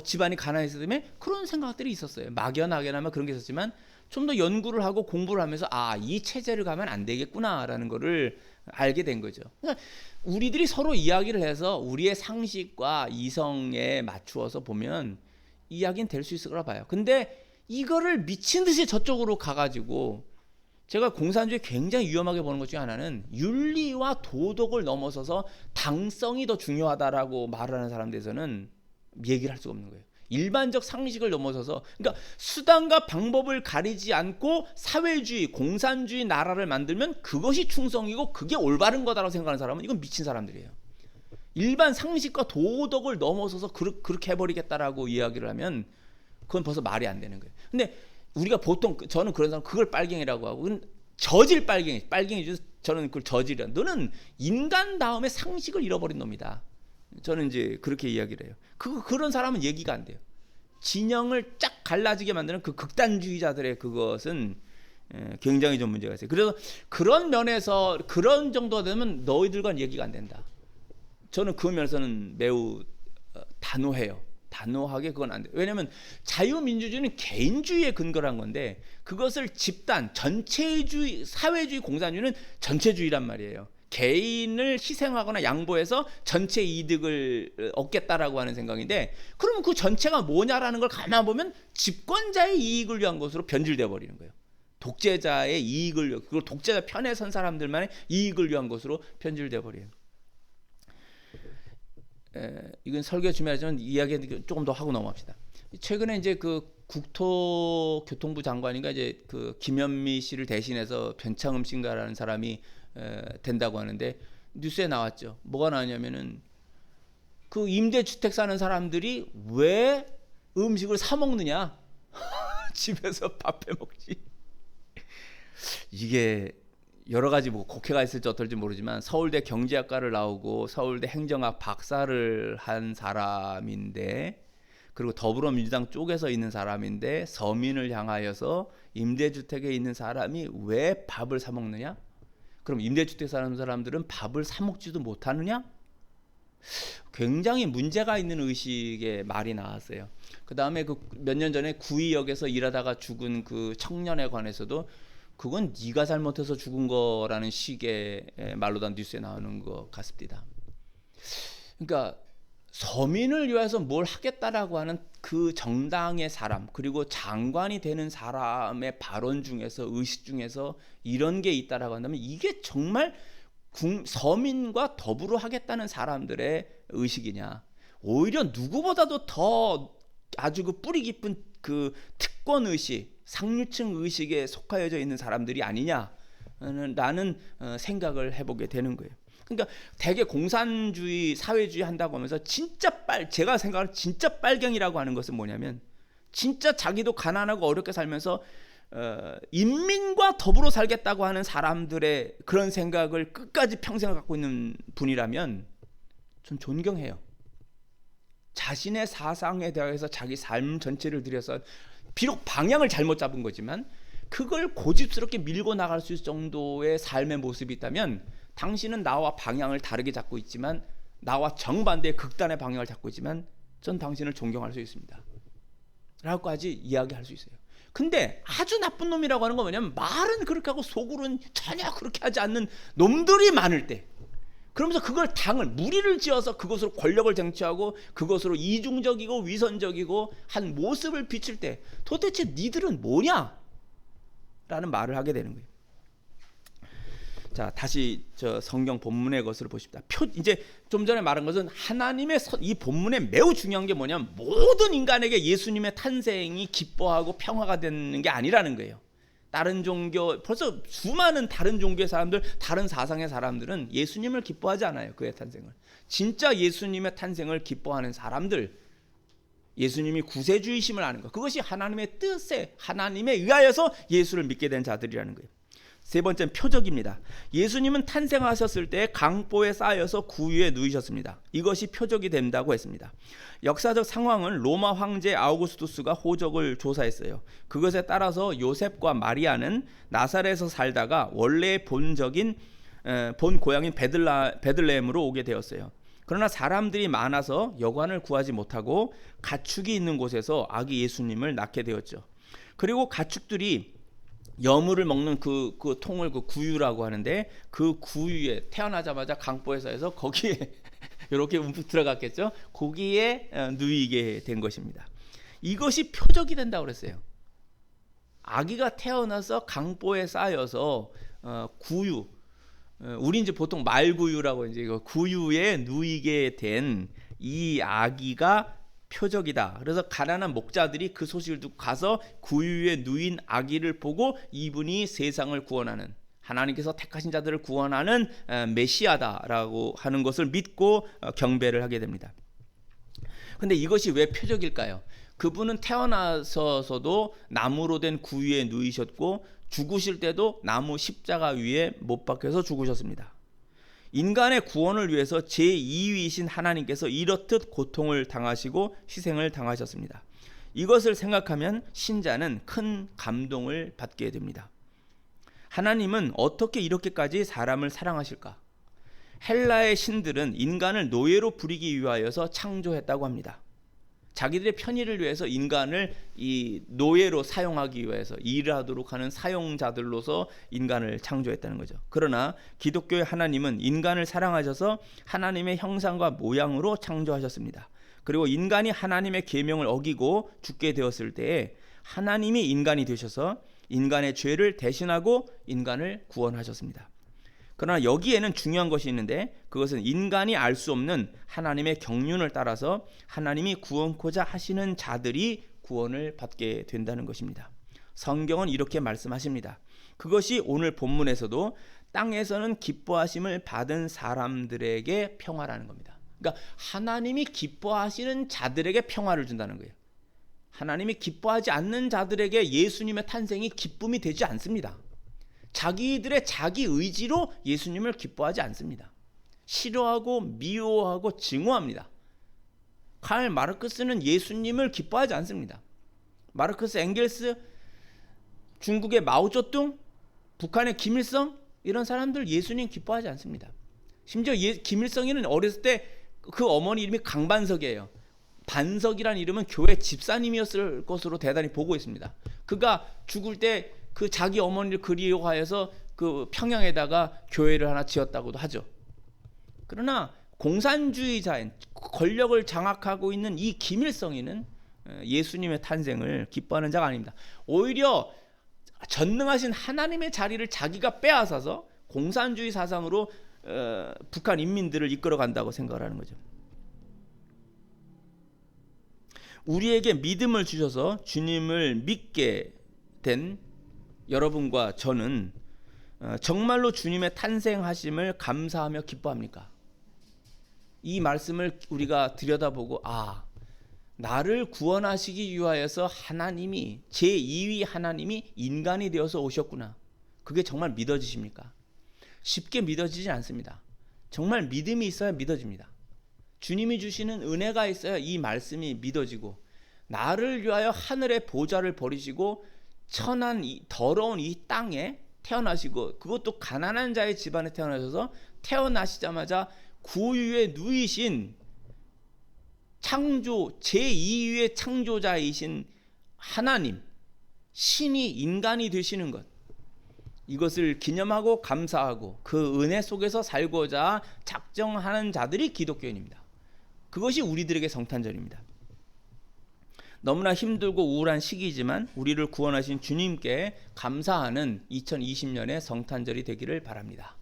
집안이 가난했기 때문에 그런 생각들이 있었어요. 막연하게나마 그런 게 있었지만 좀 더 연구를 하고 공부를 하면서 이 체제를 가면 안 되겠구나라는 거를 알게 된 거죠. 그러니까 우리들이 서로 이야기를 해서 우리의 상식과 이성에 맞추어서 보면 이야기는 될 수 있을 거라 봐요. 근데 이거를 미친 듯이 저쪽으로 가가지고 제가 공산주의 굉장히 위험하게 보는 것 중에 하나는 윤리와 도덕을 넘어서서 당성이 더 중요하다라고 말하는 사람들에서는 얘기를 할 수가 없는 거예요. 일반적 상식을 넘어서서 그러니까 수단과 방법을 가리지 않고 사회주의, 공산주의 나라를 만들면 그것이 충성이고 그게 올바른 거다라고 생각하는 사람은 이건 미친 사람들이에요. 일반 상식과 도덕을 넘어서서 그렇게 해버리겠다라고 이야기를 하면 그건 벌써 말이 안 되는 거예요. 근데 우리가 보통 저는 그런 사람 그걸 빨갱이라고 하고 그건 저질 빨갱이 저는 그걸 저질이라. 너는 인간 다음에 상식을 잃어버린 놈이다. 저는 이제 그렇게 이야기를 해요. 그런 사람은 얘기가 안 돼요. 진영을 쫙 갈라지게 만드는 그 극단주의자들의 그것은 굉장히 좀 문제가 있어요. 그래서 그런 면에서 그런 정도가 되면 너희들과는 얘기가 안 된다. 저는 그 면에서는 매우 단호해요. 단호하게 그건 안 돼요. 왜냐하면 자유민주주의는 개인주의에 근거한 건데 그것을 집단, 전체주의, 사회주의, 공산주의는 전체주의란 말이에요. 개인을 희생하거나 양보해서 전체 이득을 얻겠다라고 하는 생각인데 그러면 그 전체가 뭐냐라는 걸 가만 보면 집권자의 이익을 위한 것으로 변질되어 버리는 거예요. 독재자의 이익을 그리고 독재자 편에 선 사람들만의 이익을 위한 것으로 변질되어 버려요. 이건 설교 준비하지만 이야기 조금 더 하고 넘어갑시다. 최근에 이제 그 국토교통부 장관인가 이제 그 김현미 씨를 대신해서 변창흠 씨인가라는 사람이 된다고 하는데 뉴스에 나왔죠. 뭐가 나왔냐면은 그 임대주택 사는 사람들이 왜 음식을 사 먹느냐? 집에서 밥 해 먹지. 이게 여러 가지 뭐 곡해가 있을지 어떨지 모르지만 서울대 경제학과를 나오고 서울대 행정학 박사를 한 사람인데 그리고 더불어민주당 쪽에서 있는 사람인데 서민을 향하여서 임대주택에 있는 사람이 왜 밥을 사 먹느냐? 그럼 임대주택 사는 사람들은 밥을 사 먹지도 못하느냐? 굉장히 문제가 있는 의식의 말이 나왔어요. 그 다음에 그 몇 년 전에 구의역에서 일하다가 죽은 그 청년에 관해서도 그건 네가 잘못해서 죽은 거라는 식의 말로 다 뉴스에 나오는 것 같습니다. 그러니까 서민을 위해서 뭘 하겠다라고 하는 그 정당의 사람, 그리고 장관이 되는 사람의 발언 중에서, 의식 중에서 이런 게 있다라고 한다면 이게 정말 서민과 더불어 하겠다는 사람들의 의식이냐? 오히려 누구보다도 더 아주 그 뿌리 깊은 그 특권 의식, 상류층 의식에 속하여져 있는 사람들이 아니냐라는 생각을 해보게 되는 거예요. 그러니까 대개 공산주의, 사회주의 한다고 하면서 제가 생각하는 진짜 빨갱이라고 하는 것은 뭐냐면, 진짜 자기도 가난하고 어렵게 살면서 인민과 더불어 살겠다고 하는 사람들의 그런 생각을 끝까지 평생을 갖고 있는 분이라면 전 존경해요. 자신의 사상에 대해서 자기 삶 전체를 들여서 비록 방향을 잘못 잡은 거지만 그걸 고집스럽게 밀고 나갈 수 있을 정도의 삶의 모습이 있다면, 당신은 나와 방향을 다르게 잡고 있지만, 나와 정반대의 극단의 방향을 잡고 있지만 전 당신을 존경할 수 있습니다 라고까지 이야기할 수 있어요. 근데 아주 나쁜 놈이라고 하는 건 뭐냐면, 말은 그렇게 하고 속으로는 전혀 그렇게 하지 않는 놈들이 많을 때, 그러면서 그걸 무리를 지어서 그것으로 권력을 쟁취하고 그것으로 이중적이고 위선적이고 한 모습을 비칠 때, 도대체 니들은 뭐냐? 라는 말을 하게 되는 거예요. 자, 다시 저 성경 본문의 것을 보십시다. 이제 좀 전에 말한 것은 하나님의 이 본문에 매우 중요한 게 뭐냐면, 모든 인간에게 예수님의 탄생이 기뻐하고 평화가 되는 게 아니라는 거예요. 다른 종교, 벌써 수많은 다른 종교의 사람들, 다른 사상의 사람들은 예수님을 기뻐하지 않아요. 그의 탄생을. 진짜 예수님의 탄생을 기뻐하는 사람들, 예수님이 구세주이심을 아는 것, 그것이 하나님의 뜻에, 하나님에 의하여서 예수를 믿게 된 자들이라는 거예요. 세 번째는 표적입니다. 예수님은 탄생하셨을 때 강보에 쌓여서 구유에 누이셨습니다. 이것이 표적이 된다고 했습니다. 역사적 상황은 로마 황제 아우구스투스가 호적을 조사했어요. 그것에 따라서 요셉과 마리아는 나사렛에서 살다가 원래의 본 고향인 베들레헴으로 오게 되었어요. 그러나 사람들이 많아서 여관을 구하지 못하고 가축이 있는 곳에서 아기 예수님을 낳게 되었죠. 그리고 가축들이 여물을 먹는 그 통을 그 구유라고 하는데, 그 구유에 태어나자마자 강보에서 해서 거기에 이렇게 움푹 들어갔겠죠. 거기에 누이게 된 것입니다. 이것이 표적이 된다고 그랬어요. 아기가 태어나서 강보에 쌓여서 구유, 우리 이제 보통 말구유라고 이제 구유에 누이게 된 이 아기가 표적이다. 그래서 가난한 목자들이 그 소식을 듣고 가서 구유에 누인 아기를 보고 이분이 세상을 구원하는, 하나님께서 택하신 자들을 구원하는 메시아다라고 하는 것을 믿고 경배를 하게 됩니다. 근데 이것이 왜 표적일까요? 그분은 태어나서도 나무로 된 구유에 누이셨고, 죽으실 때도 나무 십자가 위에 못 박혀서 죽으셨습니다. 인간의 구원을 위해서 제2위이신 하나님께서 이렇듯 고통을 당하시고 희생을 당하셨습니다. 이것을 생각하면 신자는 큰 감동을 받게 됩니다. 하나님은 어떻게 이렇게까지 사람을 사랑하실까? 헬라의 신들은 인간을 노예로 부리기 위하여서 창조했다고 합니다. 자기들의 편의를 위해서 인간을 이 노예로 사용하기 위해서 일을 하도록 하는 사용자들로서 인간을 창조했다는 거죠. 그러나 기독교의 하나님은 인간을 사랑하셔서 하나님의 형상과 모양으로 창조하셨습니다. 그리고 인간이 하나님의 계명을 어기고 죽게 되었을 때에 하나님이 인간이 되셔서 인간의 죄를 대신하고 인간을 구원하셨습니다. 그러나 여기에는 중요한 것이 있는데, 그것은 인간이 알 수 없는 하나님의 경륜을 따라서 하나님이 구원코자 하시는 자들이 구원을 받게 된다는 것입니다. 성경은 이렇게 말씀하십니다. 그것이 오늘 본문에서도 땅에서는 기뻐하심을 받은 사람들에게 평화라는 겁니다. 그러니까 하나님이 기뻐하시는 자들에게 평화를 준다는 거예요. 하나님이 기뻐하지 않는 자들에게 예수님의 탄생이 기쁨이 되지 않습니다. 자기들의 자기 의지로 예수님을 기뻐하지 않습니다. 싫어하고 미워하고 증오합니다. 칼 마르크스는 예수님을 기뻐하지 않습니다. 마르크스, 엥겔스, 중국의 마오쩌둥, 북한의 김일성, 이런 사람들 예수님 기뻐하지 않습니다. 심지어 김일성이는 어렸을 때 그 어머니 이름이 강반석이에요. 반석이라는 이름은 교회 집사님이었을 것으로 대단히 보고 있습니다. 그가 죽을 때 그 자기 어머니를 그리워하여서 그 평양에다가 교회를 하나 지었다고도 하죠. 그러나 공산주의자인 권력을 장악하고 있는 이 김일성이는 예수님의 탄생을 기뻐하는 자가 아닙니다. 오히려 전능하신 하나님의 자리를 자기가 빼앗아서 공산주의 사상으로 북한 인민들을 이끌어 간다고 생각을 하는 거죠. 우리에게 믿음을 주셔서 주님을 믿게 된 여러분과 저는 정말로 주님의 탄생하심을 감사하며 기뻐합니까? 이 말씀을 우리가 들여다보고 나를 구원하시기 위하여서 하나님이 제2위 하나님이 인간이 되어서 오셨구나. 그게 정말 믿어지십니까? 쉽게 믿어지지 않습니다. 정말 믿음이 있어야 믿어집니다. 주님이 주시는 은혜가 있어야 이 말씀이 믿어지고 나를 위하여 하늘의 보좌를 버리시고 천한 더러운 이 땅에 태어나시고 그것도 가난한 자의 집안에 태어나셔서 태어나시자마자 구유에 누이신 창조 제2위의 창조자이신 하나님 신이 인간이 되시는 것, 이것을 기념하고 감사하고 그 은혜 속에서 살고자 작정하는 자들이 기독교인입니다. 그것이 우리들에게 성탄절입니다. 너무나 힘들고 우울한 시기지만 우리를 구원하신 주님께 감사하는 2020년의 성탄절이 되기를 바랍니다.